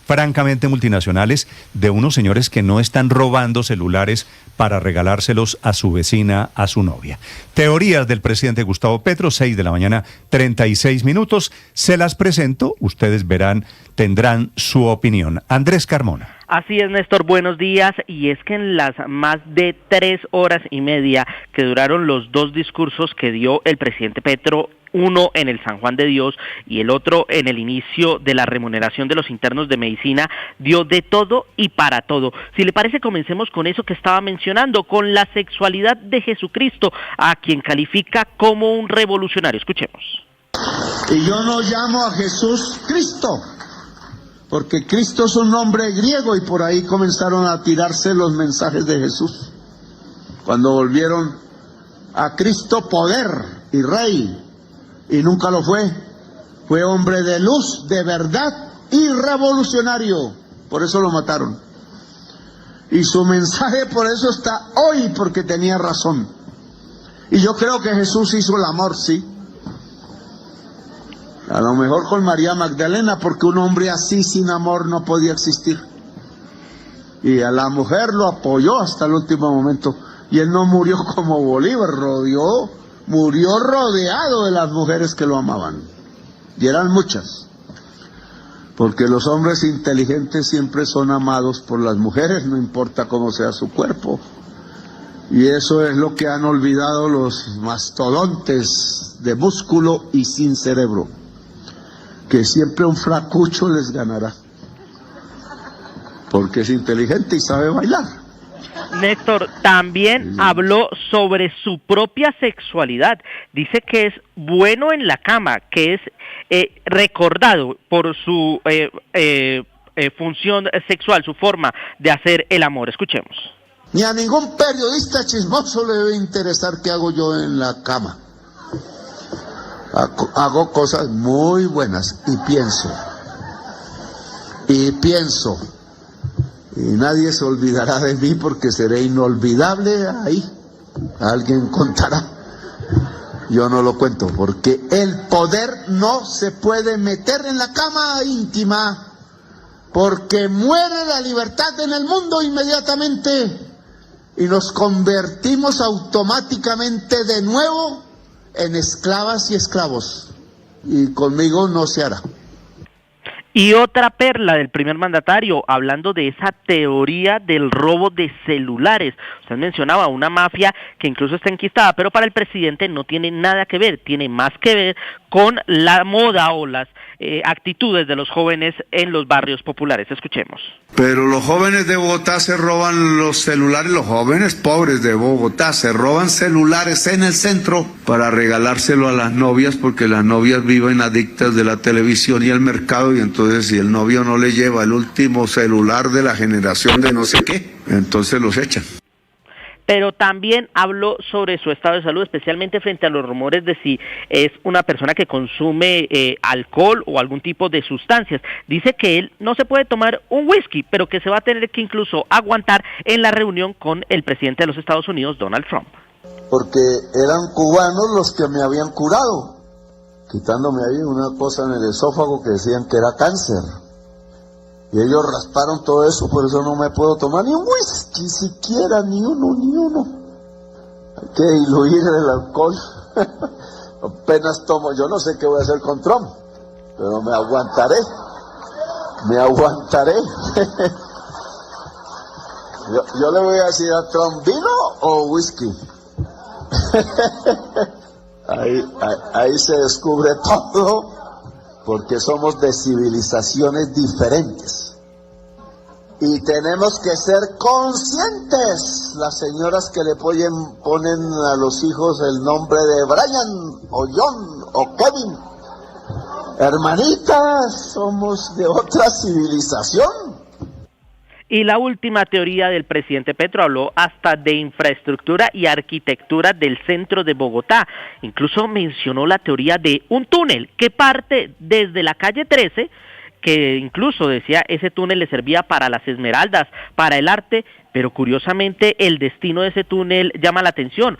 S3: francamente multinacionales, de unos señores que no están robando celulares para regalárselos a su vecina, a su novia. Teorías del presidente Gustavo Petro, 6 de la mañana, 36 minutos. Se las presento, ustedes verán, tendrán su opinión. Andrés Carmona.
S10: Así es, Néstor, buenos días. Y es que en las más de 3 horas y media que duraron los 2 discursos que dio el presidente Petro, uno en el San Juan de Dios y el otro en el inicio de la remuneración de los internos de medicina, dio de todo y para todo. Si le parece, comencemos con eso que estaba mencionando, con la sexualidad de Jesucristo, a quien califica como un revolucionario. Escuchemos.
S7: Y yo no llamo a Jesús Cristo, porque Cristo es un nombre griego y por ahí comenzaron a tirarse los mensajes de Jesús. Cuando volvieron a Cristo poder y rey, y nunca lo fue hombre de luz, de verdad y revolucionario, por eso lo mataron. Y su mensaje por eso está hoy, porque tenía razón. Y yo creo que Jesús hizo el amor, sí. A lo mejor con María Magdalena, porque un hombre así sin amor no podía existir. Y a la mujer lo apoyó hasta el último momento. Y él no murió como Bolívar, murió rodeado de las mujeres que lo amaban. Y eran muchas. Porque los hombres inteligentes siempre son amados por las mujeres, no importa cómo sea su cuerpo. Y eso es lo que han olvidado los mastodontes de músculo y sin cerebro. Que siempre un flacucho les ganará. Porque es inteligente y sabe bailar.
S10: Néstor, también habló sobre su propia sexualidad. Dice que es bueno en la cama, que es recordado por su función sexual, su forma de hacer el amor. Escuchemos.
S7: Ni a ningún periodista chismoso le debe interesar qué hago yo en la cama. Hago cosas muy buenas y pienso. Y nadie se olvidará de mí porque seré inolvidable ahí. Alguien contará. Yo no lo cuento porque el poder no se puede meter en la cama íntima porque muere la libertad en el mundo inmediatamente y nos convertimos automáticamente de nuevo en esclavas y esclavos. Y conmigo no se hará.
S10: Y otra perla del primer mandatario, hablando de esa teoría del robo de celulares. Usted mencionaba una mafia que incluso está enquistada, pero para el presidente no tiene nada que ver, tiene más que ver con la moda o las actitudes de los jóvenes en los barrios populares. Escuchemos.
S11: Pero los jóvenes de Bogotá se roban los celulares, los jóvenes pobres de Bogotá se roban celulares en el centro para regalárselo a las novias porque las novias viven adictas de la televisión y el mercado y entonces si el novio no le lleva el último celular de la generación de no sé qué, entonces los echan.
S10: Pero también habló sobre su estado de salud, especialmente frente a los rumores de si es una persona que consume alcohol o algún tipo de sustancias. Dice que él no se puede tomar un whisky, pero que se va a tener que incluso aguantar en la reunión con el presidente de los Estados Unidos, Donald Trump.
S7: Porque eran cubanos los que me habían curado, quitándome ahí una cosa en el esófago que decían que era cáncer. Y ellos rasparon todo eso, por eso no me puedo tomar ni un whisky siquiera, ni uno. Hay que diluir el alcohol. Apenas tomo, yo no sé qué voy a hacer con Trump, pero me aguantaré. Yo le voy a decir a Trump, ¿vino o whisky? Ahí se descubre todo. Porque somos de civilizaciones diferentes y tenemos que ser conscientes. Las señoras que le ponen a los hijos el nombre de Brian o John o Kevin, hermanitas, somos de otra civilización.
S10: Y la última teoría del presidente Petro habló hasta de infraestructura y arquitectura del centro de Bogotá. Incluso mencionó la teoría de un túnel que parte desde la calle 13, que incluso decía ese túnel le servía para las Esmeraldas, para el arte, pero curiosamente el destino de ese túnel llama la atención.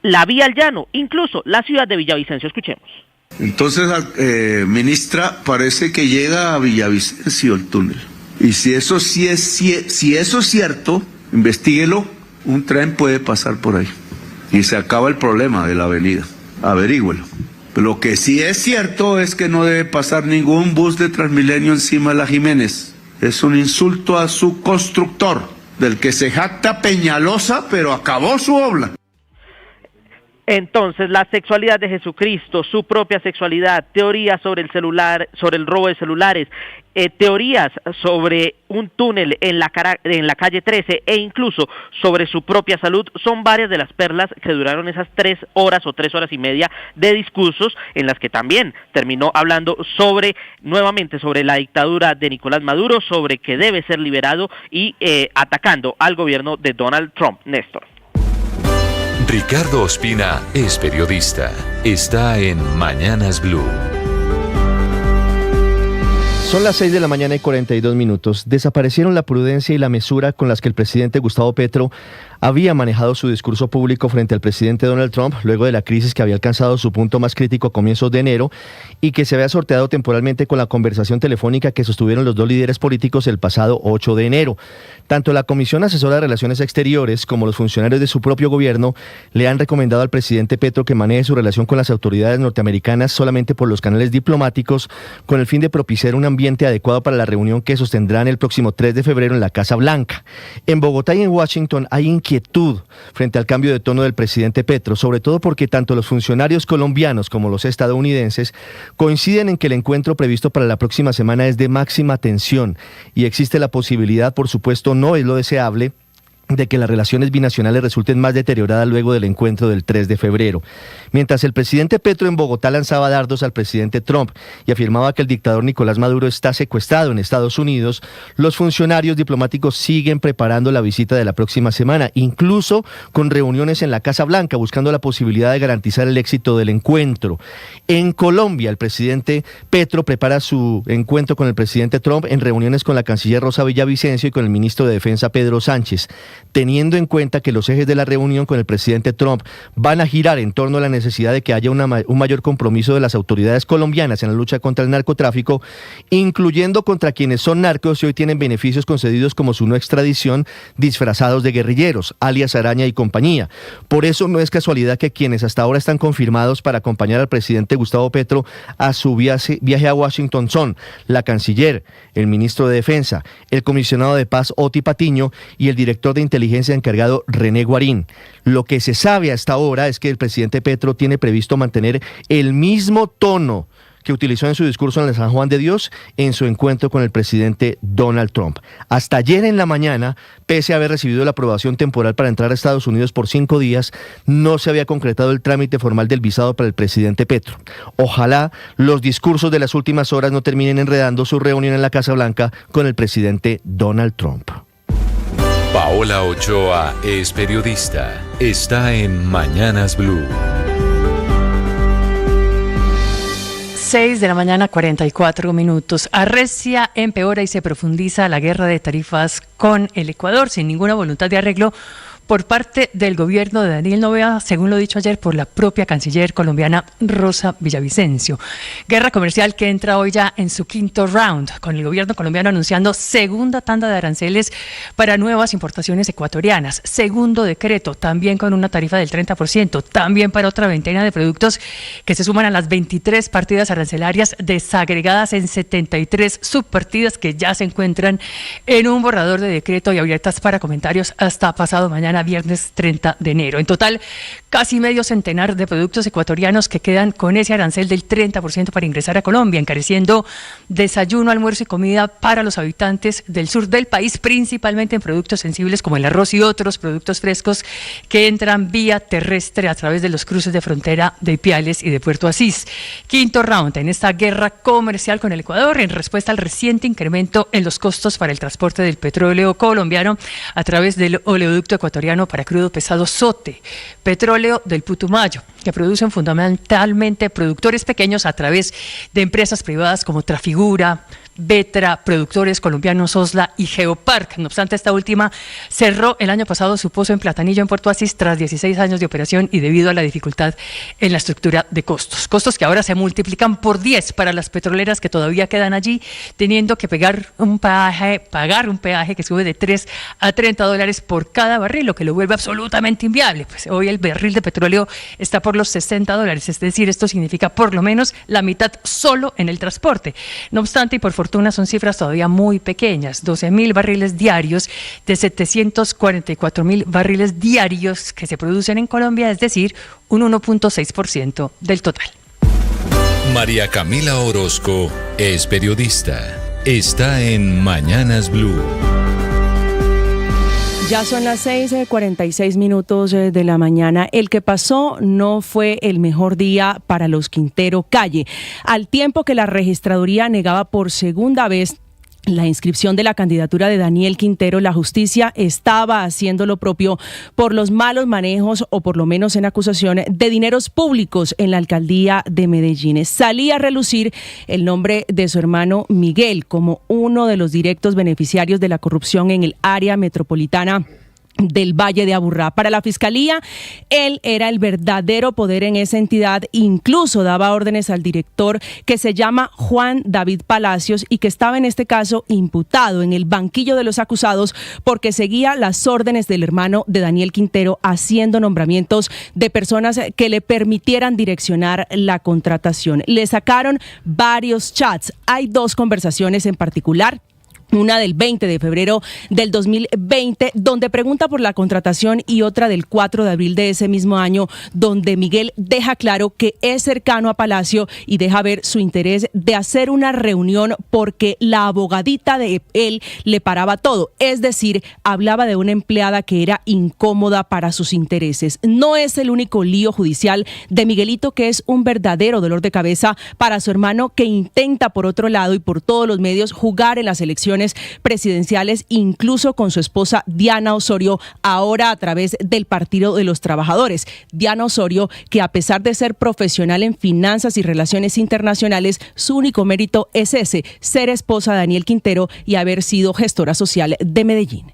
S10: La vía al llano, incluso la ciudad de Villavicencio. Escuchemos.
S11: Entonces, ministra, parece que llega a Villavicencio el túnel. Y si eso es cierto, investíguelo, un tren puede pasar por ahí. Y se acaba el problema de la avenida. Averígüelo. Lo que sí es cierto es que no debe pasar ningún bus de Transmilenio encima de la Jiménez. Es un insulto a su constructor, del que se jacta Peñalosa, pero acabó su obra.
S10: Entonces, la sexualidad de Jesucristo, su propia sexualidad, teorías sobre el celular, sobre el robo de celulares, teorías sobre un túnel en la calle 13 e incluso sobre su propia salud, son varias de las perlas que duraron esas 3 horas o 3 horas y media de discursos en las que también terminó hablando nuevamente sobre la dictadura de Nicolás Maduro, sobre que debe ser liberado y atacando al gobierno de Donald Trump. Néstor.
S1: Ricardo Ospina es periodista. Está en Mañanas Blue.
S5: Son las 6 de la mañana y 42 minutos. Desaparecieron la prudencia y la mesura con las que el presidente Gustavo Petro había manejado su discurso público frente al presidente Donald Trump luego de la crisis que había alcanzado su punto más crítico a comienzos de enero y que se había sorteado temporalmente con la conversación telefónica que sostuvieron los dos líderes políticos el pasado 8 de enero. Tanto la Comisión Asesora de Relaciones Exteriores como los funcionarios de su propio gobierno le han recomendado al presidente Petro que maneje su relación con las autoridades norteamericanas solamente por los canales diplomáticos con el fin de propiciar un ambiente adecuado para la reunión que sostendrán el próximo 3 de febrero en la Casa Blanca. En Bogotá y en Washington hay inquietud frente al cambio de tono del presidente Petro, sobre todo porque tanto los funcionarios colombianos como los estadounidenses coinciden en que el encuentro previsto para la próxima semana es de máxima tensión y existe la posibilidad, por supuesto no es lo deseable, de que las relaciones binacionales resulten más deterioradas luego del encuentro del 3 de febrero. Mientras el presidente Petro en Bogotá lanzaba dardos al presidente Trump y afirmaba que el dictador Nicolás Maduro está secuestrado en Estados Unidos, los funcionarios diplomáticos siguen preparando la visita de la próxima semana, incluso con reuniones en la Casa Blanca, buscando la posibilidad de garantizar el éxito del encuentro. En Colombia, el presidente Petro prepara su encuentro con el presidente Trump en reuniones con la canciller Rosa Villavicencio y con el ministro de Defensa Pedro Sánchez, teniendo en cuenta que los ejes de la reunión con el presidente Trump van a girar en torno a la necesidad de que haya un mayor compromiso de las autoridades colombianas en la lucha contra el narcotráfico, incluyendo contra quienes son narcos y hoy tienen beneficios concedidos como su no extradición, disfrazados de guerrilleros, alias Araña y compañía. Por eso no es casualidad que quienes hasta ahora están confirmados para acompañar al presidente Gustavo Petro a su viaje a Washington son la canciller, el ministro de Defensa, el comisionado de paz Oti Patiño y el director de inteligencia encargado René Guarín. Lo que se sabe hasta ahora es que el presidente Petro tiene previsto mantener el mismo tono que utilizó en su discurso en el San Juan de Dios en su encuentro con el presidente Donald Trump. Hasta ayer en la mañana, pese a haber recibido la aprobación temporal para entrar a Estados Unidos por 5 días, no se había concretado el trámite formal del visado para el presidente Petro. Ojalá los discursos de las últimas horas no terminen enredando su reunión en la Casa Blanca con el presidente Donald Trump.
S1: Paola Ochoa es periodista. Está en Mañanas Blue.
S13: 6 de la mañana, 44 minutos. Arrecia, empeora y se profundiza la guerra de tarifas con el Ecuador sin ninguna voluntad de arreglo por parte del gobierno de Daniel Noboa, según lo dicho ayer por la propia canciller colombiana Rosa Villavicencio. Guerra comercial que entra hoy ya en su quinto round, con el gobierno colombiano anunciando segunda tanda de aranceles para nuevas importaciones ecuatorianas, segundo decreto, también con una tarifa del 30%, también para otra veintena de productos que se suman a las 23 partidas arancelarias desagregadas en 73 subpartidas que ya se encuentran en un borrador de decreto y abiertas para comentarios hasta pasado mañana, viernes 30 de enero. En total, casi medio centenar de productos ecuatorianos que quedan con ese arancel del 30% para ingresar a Colombia, encareciendo desayuno, almuerzo y comida para los habitantes del sur del país, principalmente en productos sensibles como el arroz y otros productos frescos que entran vía terrestre a través de los cruces de frontera de Ipiales y de Puerto Asís. Quinto round en esta guerra comercial con el Ecuador en respuesta al reciente incremento en los costos para el transporte del petróleo colombiano a través del oleoducto ecuatoriano para crudo pesado SOTE, petróleo del Putumayo, que producen fundamentalmente productores pequeños a través de empresas privadas como Trafigura, Vetra, productores colombianos Osla y Geopark. No obstante, esta última cerró el año pasado su pozo en Platanillo, en Puerto Asís, tras 16 años de operación y debido a la dificultad en la estructura de costos. Costos que ahora se multiplican por 10 para las petroleras que todavía quedan allí, teniendo que pagar un peaje que sube de $3 a $30 por cada barril, lo que lo vuelve absolutamente inviable. Pues hoy el barril de petróleo está por los $60, es decir, esto significa por lo menos la mitad solo en el transporte. No obstante, y por fortuna son cifras todavía muy pequeñas, 12.000 barriles diarios de 744.000 barriles diarios que se producen en Colombia, es decir, un 1.6% del total.
S1: María Camila Orozco es periodista. Está en Mañanas Blue.
S21: Ya son las 6:46 minutos de la mañana. El que pasó no fue el mejor día para los Quintero Calle. Al tiempo que la registraduría negaba por segunda vez la inscripción de la candidatura de Daniel Quintero, la justicia estaba haciendo lo propio por los malos manejos, o por lo menos en acusación, de dineros públicos en la alcaldía de Medellín. Salía a relucir el nombre de su hermano Miguel como uno de los directos beneficiarios de la corrupción en el área metropolitana del Valle de Aburrá. Para la Fiscalía, él era el verdadero poder en esa entidad, incluso daba órdenes al director, que se llama Juan David Palacios y que estaba en este caso imputado en el banquillo de los acusados porque seguía las órdenes del hermano de Daniel Quintero, haciendo nombramientos de personas que le permitieran direccionar la contratación. Le sacaron varios chats. Hay 2 conversaciones en particular. una del 20 de febrero del 2020, donde pregunta por la contratación, y otra del 4 de abril de ese mismo año, donde Miguel deja claro que es cercano a Palacio y deja ver su interés de hacer una reunión porque la abogadita de él le paraba todo. Es decir, hablaba de una empleada que era incómoda para sus intereses. No es el único lío judicial de Miguelito, que es un verdadero dolor de cabeza para su hermano, que intenta por otro lado y por todos los medios jugar en las elecciones presidenciales, incluso con su esposa Diana Osorio, ahora a través del Partido de los Trabajadores. Diana Osorio, que a pesar de ser profesional en finanzas y relaciones internacionales, su único mérito es ese, ser esposa de Daniel Quintero y haber sido gestora social de Medellín.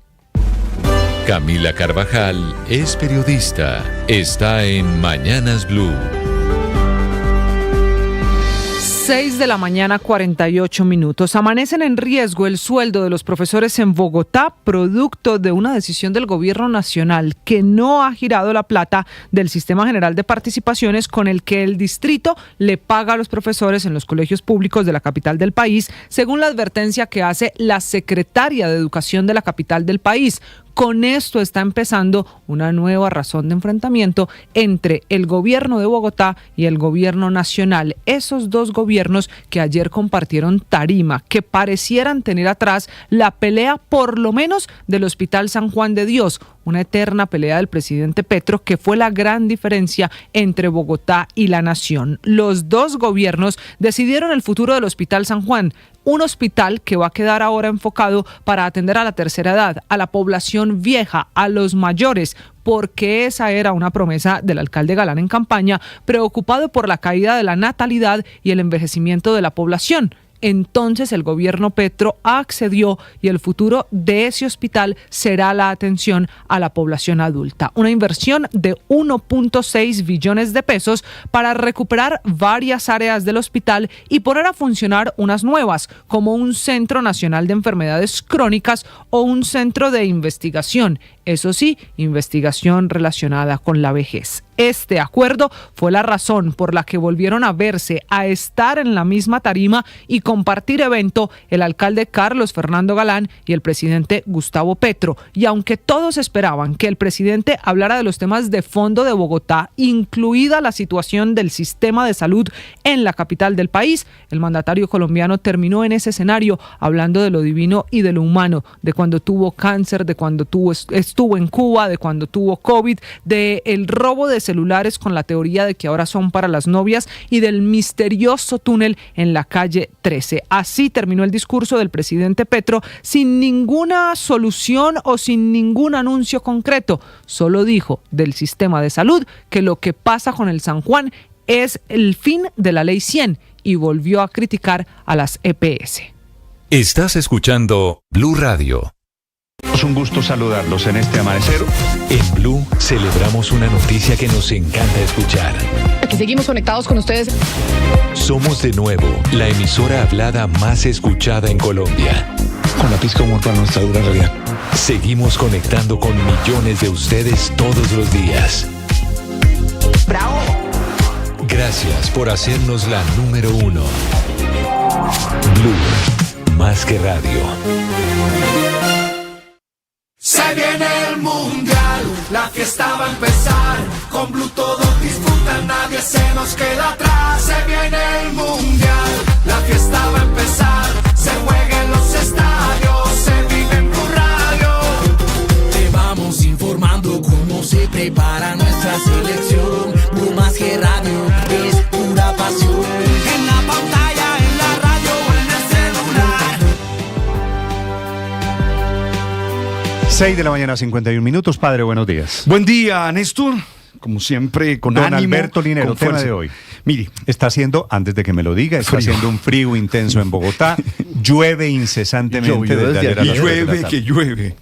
S1: Camila Carvajal es periodista. Está en Mañanas Blue.
S14: 6 de la mañana, 48 minutos. Amanecen en riesgo el sueldo de los profesores en Bogotá, producto de una decisión del gobierno nacional que no ha girado la plata del Sistema General de Participaciones con el que el distrito le paga a los profesores en los colegios públicos de la capital del país, según la advertencia que hace la secretaria de Educación de la capital del país. Con esto está empezando una nueva razón de enfrentamiento entre el gobierno de Bogotá y el gobierno nacional. Esos dos gobiernos que ayer compartieron tarima, que parecieran tener atrás la pelea por lo menos del Hospital San Juan de Dios, una eterna pelea del presidente Petro que fue la gran diferencia entre Bogotá y la nación. Los dos gobiernos decidieron el futuro del Hospital San Juan, un hospital que va a quedar ahora enfocado para atender a la tercera edad, a la población vieja, a los mayores, porque esa era una promesa del alcalde Galán en campaña, preocupado por la caída de la natalidad y el envejecimiento de la población. Entonces el gobierno Petro accedió y el futuro de ese hospital será la atención a la población adulta. Una inversión de 1.6 billones de pesos para recuperar varias áreas del hospital y poner a funcionar unas nuevas, como un Centro Nacional de Enfermedades Crónicas o un centro de investigación. Eso sí, investigación relacionada con la vejez. Este acuerdo fue la razón por la que volvieron a verse, a estar en la misma tarima y compartir evento el alcalde Carlos Fernando Galán y el presidente Gustavo Petro. Y aunque todos esperaban que el presidente hablara de los temas de fondo de Bogotá, incluida la situación del sistema de salud en la capital del país, el mandatario colombiano terminó en ese escenario hablando de lo divino y de lo humano, de cuando tuvo cáncer, de cuando estuvo en Cuba, de cuando tuvo COVID, de el robo de celulares con la teoría de que ahora son para las novias y del misterioso túnel en la calle 13. Así terminó el discurso del presidente Petro sin ninguna solución o sin ningún anuncio concreto. Solo dijo del sistema de salud que lo que pasa con el San Juan es el fin de la Ley 100 y volvió a criticar a las EPS.
S1: Estás escuchando Blue Radio.
S3: Es un gusto saludarlos en este amanecer.
S1: En Blue celebramos una noticia que nos encanta escuchar.
S17: Aquí seguimos conectados con ustedes.
S1: Somos de nuevo la emisora hablada más escuchada en Colombia.
S22: Con la pizca humor para nuestra dura realidad.
S1: Seguimos conectando con millones de ustedes todos los días.
S17: ¡Bravo!
S1: Gracias por hacernos la número 1. Blue, más que radio.
S23: Se viene el mundial, la fiesta va a empezar. Con Blue todos disfrutan, nadie se nos queda atrás. Se viene el mundial, la fiesta va a empezar. Se juega en los estadios, se vive en Blue Radio. Te vamos informando cómo se prepara nuestra selección. Blue más que radio, es pura pasión. En la pantalla, en la radio o en el celular.
S3: 6 de la mañana, 51 minutos. Padre, buenos días.
S4: Buen día, Néstor. Como siempre, con
S3: Don
S4: ánimo,
S3: Alberto Linero,
S4: con
S3: tema
S4: fuerza.
S3: de hoy.
S4: Mire,
S3: está haciendo, antes de que me lo diga, está
S4: frío.
S3: haciendo un frío intenso en Bogotá. Llueve incesantemente desde ayer a las 3 de la
S4: llueve,
S3: tarde.
S4: que llueve,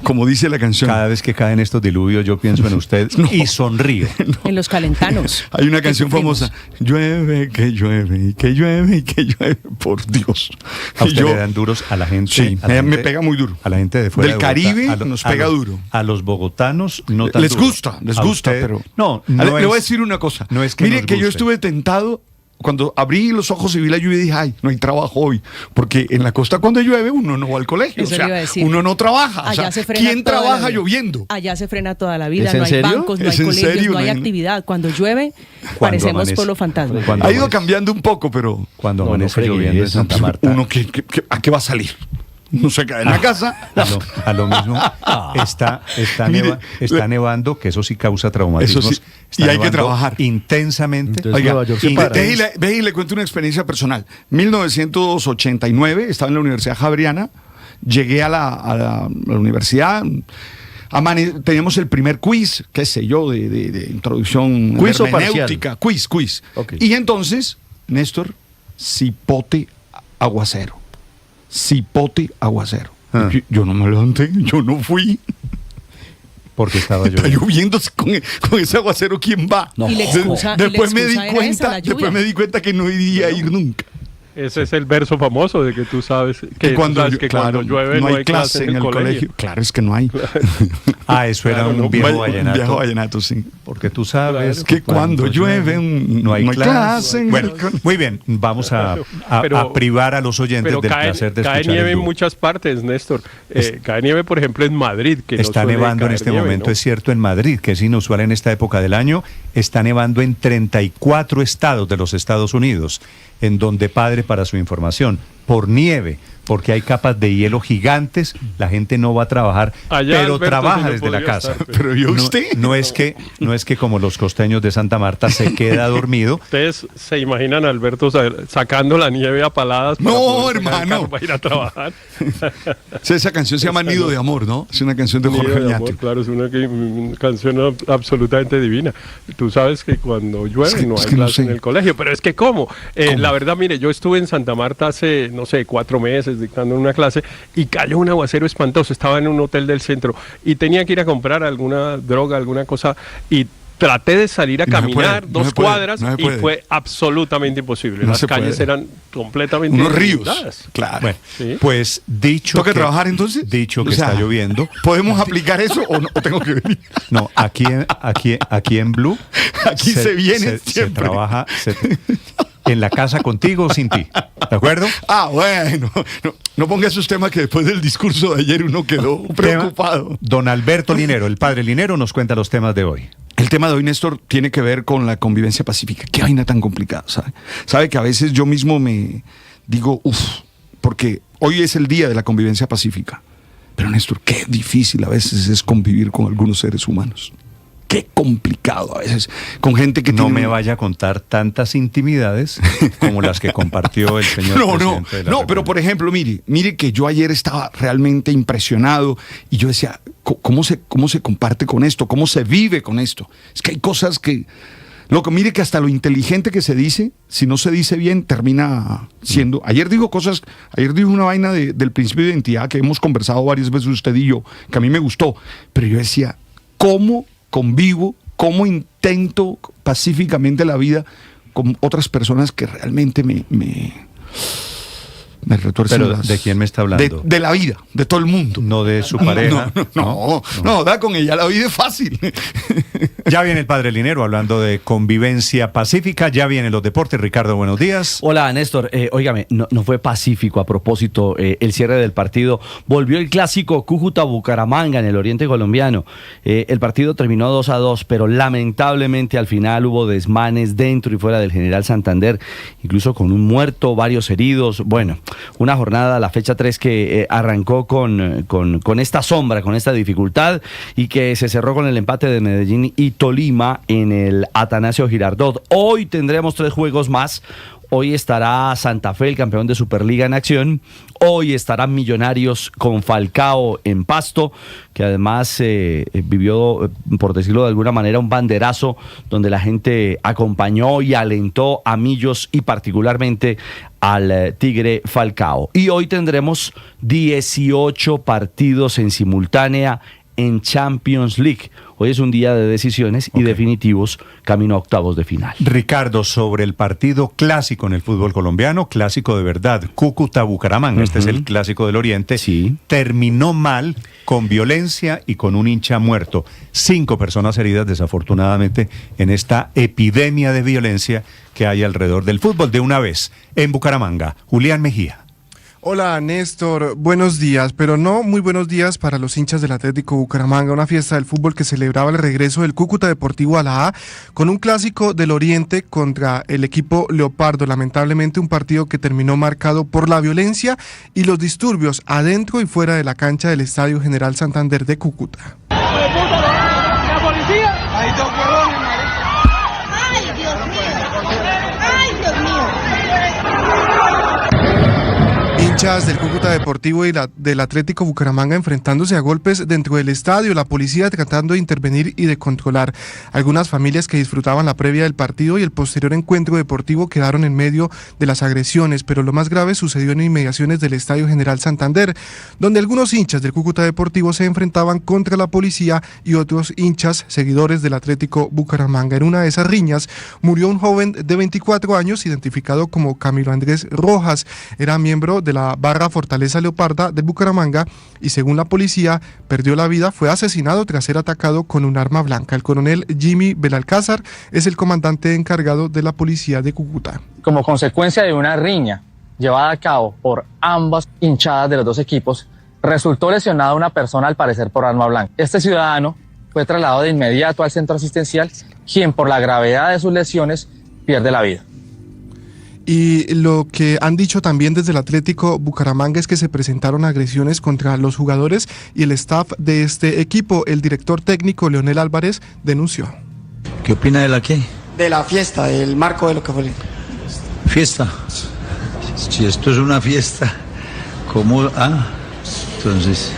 S4: como dice la canción.
S3: Cada vez que caen estos diluvios, yo pienso en usted y sonrío.
S21: En los calentanos.
S4: Hay una canción famosa, llueve, que llueve, y que llueve, y que llueve, por Dios.
S3: A usted
S4: Y yo-
S3: le dan duros a la gente.
S4: Sí,
S3: a la
S4: me
S3: gente-
S4: pega muy duro.
S3: A la gente de fuera
S4: Del
S3: de Bogotá,
S4: Caribe nos pega duro.
S3: A los bogotanos no tan
S4: Les
S3: duro.
S4: gusta,
S3: A usted-
S4: pero...
S3: No,
S4: le voy a
S3: es-
S4: decir una cosa.
S3: no es que
S4: Mire
S3: nos
S4: que yo
S3: guste.
S4: estuve tentado cuando abrí los ojos y vi la lluvia, dije, ay, no hay trabajo hoy. Porque en la costa cuando llueve uno no va al colegio.
S21: Eso
S4: o sea,
S21: le iba a decir.
S4: uno no trabaja.
S21: Allá
S4: O sea,
S21: se frena
S4: ¿quién
S21: toda la
S4: trabaja
S21: vida.
S4: lloviendo?
S21: Allá se frena toda la vida,
S4: ¿Es
S21: no
S4: en
S21: hay
S4: serio?
S21: bancos, no
S4: ¿Es
S21: hay
S4: en
S21: colegios,
S4: serio?
S21: no hay
S4: No hay-
S21: actividad. Cuando llueve,
S3: Cuando
S21: parecemos
S3: amanece.
S21: pueblo fantasma.
S4: Ha ido cambiando un poco, pero...
S3: Cuando
S4: No,
S3: amanece
S4: fregué,
S3: lloviendo en Santa Marta.
S4: Uno ¿a qué va a salir? No se queda en la casa.
S3: A lo mismo, está
S4: Mire,
S3: nevando, que eso sí causa traumatismos.
S4: Eso sí,
S3: Está
S4: y hay que
S3: nevando
S4: trabajar.
S3: intensamente.
S4: Oiga,
S3: intensa-
S4: ve y le cuento una experiencia personal. 1989, estaba en la Universidad Javeriana, llegué a la universidad, teníamos el primer quiz, qué sé yo, de introducción
S5: ¿Quiz o
S4: hermenéutica. Quiz. Y entonces, Néstor, cipote aguacero. Cipote aguacero. Yo no me levanté, yo no fui.
S3: Porque estaba
S4: Está lloviendo con ese aguacero, ¿quién va?
S21: Y la excusa-
S4: después
S21: y
S4: me
S21: la
S4: di
S21: excusa era
S4: cuenta,
S21: esa, la lluvia.
S4: después me di cuenta que no iría a ir nunca.
S9: Ese es el verso famoso de que tú sabes que,
S4: cuando
S9: cuando llueve
S4: no hay clase en el colegio. Claro, es que no hay.
S3: Eso era un viejo vallenato.
S4: Un viejo vallenato, sí.
S3: Porque tú sabes
S4: que cuando llueve
S3: no hay clase.
S4: en
S3: Bueno,
S4: el
S3: muy bien, vamos a
S9: Pero-
S3: privar a los oyentes
S9: Pero
S3: del
S9: cae,
S3: placer de
S9: cae
S3: escuchar
S9: nieve
S3: el
S9: en
S3: dúo.
S9: muchas partes, Néstor. Cae nieve, por ejemplo, en Madrid. Que no
S3: Está
S9: suele
S3: nevando en
S9: caer
S3: este
S9: nieve,
S3: momento,
S9: ¿no?
S3: es cierto, en Madrid, que es inusual en esta época del año. Está nevando en 34 estados de los Estados Unidos, en donde, padre, para su información, por nieve, porque hay capas de hielo gigantes, la gente no va a trabajar,
S9: Allá,
S3: pero
S9: Alberto,
S3: trabaja
S9: sí no
S3: desde la
S9: podría
S3: casa.
S9: estar, pero
S4: yo
S3: No-
S4: usted.
S3: No es que como los costeños de Santa Marta se queda dormido.
S9: Ustedes se imaginan a Alberto sacando la nieve a paladas. para
S4: No,
S9: poder sacar el
S4: hermano.
S9: carro para ir a trabajar.
S4: Sí, esa canción se llama Nido de Amor, ¿no? Es una canción de Jorge
S9: Nido de
S4: Oñate.
S9: amor, claro, es una canción absolutamente divina. Tú sabes que cuando llueve
S4: Es que-
S9: no
S4: es
S9: hay
S4: que no
S9: clase
S4: sé.
S9: en el colegio, pero es que ¿cómo? La verdad, mire, yo estuve en Santa Marta hace, no sé, 4 meses dictando una clase y cayó un aguacero espantoso. Estaba en un hotel del centro y tenía que ir a comprar alguna droga, alguna cosa y traté de salir a
S4: Y no se
S9: caminar
S4: puede, no
S9: 2
S4: se puede,
S9: cuadras
S4: no se
S9: y
S4: puede.
S9: fue absolutamente imposible.
S4: No
S9: Las
S4: se
S9: calles
S4: puede.
S9: eran completamente
S4: Unos ríos.
S9: inundadas.
S4: Claro.
S3: Bueno,
S9: Sí.
S3: pues dicho
S4: ¿Toca
S3: que
S4: trabajar entonces?
S3: Dicho que
S4: O sea,
S3: está lloviendo.
S4: ¿Podemos aplicar eso o, no, o tengo que venir?
S3: No, aquí en Blue.
S4: Aquí se viene
S3: se
S4: siempre.
S3: trabaja en la casa contigo o sin ti. ¿De acuerdo?
S4: Ah, bueno. No ponga esos temas que después del discurso de ayer uno quedó preocupado.
S3: Don Alberto Linero, el padre Linero, nos cuenta los temas de hoy.
S4: El tema de hoy, Néstor, tiene que ver con la convivencia pacífica. Qué vaina tan complicada, ¿sabe? Sabe que a veces yo mismo me digo, porque hoy es el día de la convivencia pacífica. Pero, Néstor, qué difícil a veces es convivir con algunos seres humanos. Qué complicado a veces. Con gente que
S3: no
S4: tiene...
S3: me vaya a contar tantas intimidades como las que compartió el señor presidente de la
S4: No, pero por ejemplo, mire que yo ayer estaba realmente impresionado y yo decía, ¿cómo se comparte con esto? ¿Cómo se vive con esto? Es que hay cosas que... Loco, mire que hasta lo inteligente que se dice, si no se dice bien, termina siendo... Ayer dijo una vaina del principio de identidad que hemos conversado varias veces usted y yo, que a mí me gustó, pero yo decía, ¿cómo convivo, cómo intento pacíficamente la vida con otras personas que realmente me retuercen
S3: Pero,
S4: las...
S3: ¿de quién me está hablando?
S4: De la vida, de todo el mundo.
S3: No de su pareja.
S4: No, da con ella, la vida es fácil.
S3: Ya viene el padre Linero hablando de convivencia pacífica, ya vienen los deportes. Ricardo, buenos días.
S5: Hola, Néstor. Óigame, no fue pacífico a propósito el cierre del partido. Volvió el clásico Cúcuta-Bucaramanga en el oriente colombiano. El partido terminó 2-2, pero lamentablemente al final hubo desmanes dentro y fuera del General Santander, incluso con un muerto, varios heridos. Bueno, una jornada, la fecha 3 que arrancó con esta sombra, con esta dificultad y que se cerró con el empate de Medellín y Tolima en el Atanasio Girardot. Hoy tendremos 3 juegos más. Hoy estará Santa Fe, el campeón de Superliga, en acción. Hoy estarán Millonarios con Falcao en Pasto, que además vivió, por decirlo de alguna manera, un banderazo donde la gente acompañó y alentó a Millos y particularmente al Tigre Falcao. Y hoy tendremos 18 partidos en simultánea
S16: en Champions League. Hoy es un día de decisiones y definitivos camino a octavos de final.
S3: Ricardo, sobre el partido clásico en el fútbol colombiano, clásico de verdad, Cúcuta-Bucaramanga, este es el clásico del Oriente, terminó mal, con violencia y con un hincha muerto. 5 personas heridas, desafortunadamente, en esta epidemia de violencia que hay alrededor del fútbol. De una vez, en Bucaramanga, Julián Mejía.
S18: Hola Néstor, buenos días, pero no muy buenos días para los hinchas del Atlético Bucaramanga, una fiesta del fútbol que celebraba el regreso del Cúcuta Deportivo a la A con un clásico del Oriente contra el equipo Leopardo. Lamentablemente un partido que terminó marcado por la violencia y los disturbios adentro y fuera de la cancha del Estadio General Santander de Cúcuta.
S23: ¡La policía! ¡Hay dos huevones,
S19: ¡Ay, Dios mío! ¡Ay, Dios mío!
S18: Hinchas del Cúcuta Deportivo y del Atlético Bucaramanga enfrentándose a golpes dentro del estadio, la policía tratando de intervenir y de controlar. Algunas familias que disfrutaban la previa del partido y el posterior encuentro deportivo quedaron en medio de las agresiones, pero lo más grave sucedió en inmediaciones del Estadio General Santander, donde algunos hinchas del Cúcuta Deportivo se enfrentaban contra la policía y otros hinchas seguidores del Atlético Bucaramanga. En una de esas riñas murió un joven de 24 años identificado como Camilo Andrés Rojas. Era miembro de la barra Fortaleza Leoparda de Bucaramanga y según la policía perdió la vida, fue asesinado tras ser atacado con un arma blanca. El coronel Jimmy Belalcázar es el comandante encargado de la policía de Cúcuta.
S24: Como consecuencia de una riña llevada a cabo por ambas hinchadas de los dos equipos, resultó lesionada una persona al parecer por arma blanca. Este ciudadano fue trasladado de inmediato al centro asistencial, quien por la gravedad de sus lesiones pierde la vida.
S18: Y lo que han dicho también desde el Atlético Bucaramanga es que se presentaron agresiones contra los jugadores y el staff de este equipo. El director técnico Leonel Álvarez denunció.
S25: ¿Qué opina de la qué?
S26: De la fiesta, del marco de lo que fue.
S25: ¿Fiesta? Si esto es una fiesta, ¿cómo? Entonces,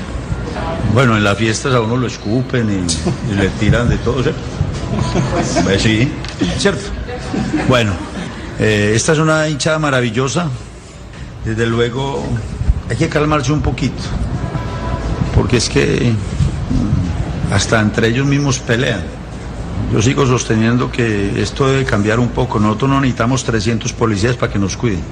S25: bueno, en las fiestas a uno lo escupen y le tiran de todo, ¿cierto? Pues sí, ¿cierto? Bueno. Esta es una hinchada maravillosa. Desde luego hay que calmarse un poquito, porque es que hasta entre ellos mismos pelean. Yo sigo sosteniendo que esto debe cambiar un poco. Nosotros no necesitamos 300 policías para que nos cuiden.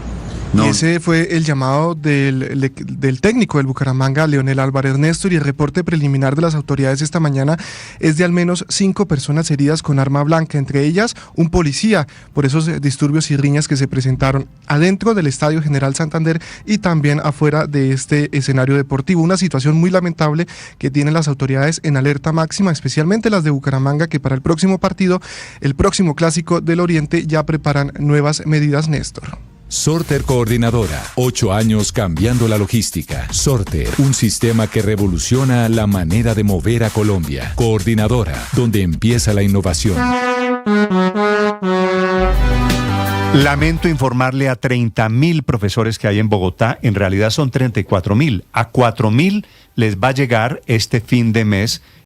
S25: No.
S18: Y ese fue el llamado del técnico del Bucaramanga, Leonel Álvarez. Néstor, y el reporte preliminar de las autoridades esta mañana es de al menos 5 personas heridas con arma blanca, entre ellas un policía, por esos disturbios y riñas que se presentaron adentro del Estadio General Santander y también afuera de este escenario deportivo. Una situación muy lamentable que tienen las autoridades en alerta máxima, especialmente las de Bucaramanga, que para el próximo partido, el próximo clásico del Oriente, ya preparan nuevas medidas, Néstor.
S1: Sorter Coordinadora, 8 años cambiando la logística. Sorter, un sistema que revoluciona la manera de mover a Colombia. Coordinadora, donde empieza la innovación.
S3: Lamento informarle a 30.000 profesores que hay en Bogotá, en realidad son 34.000. A 4.000 les va a llegar este fin de mes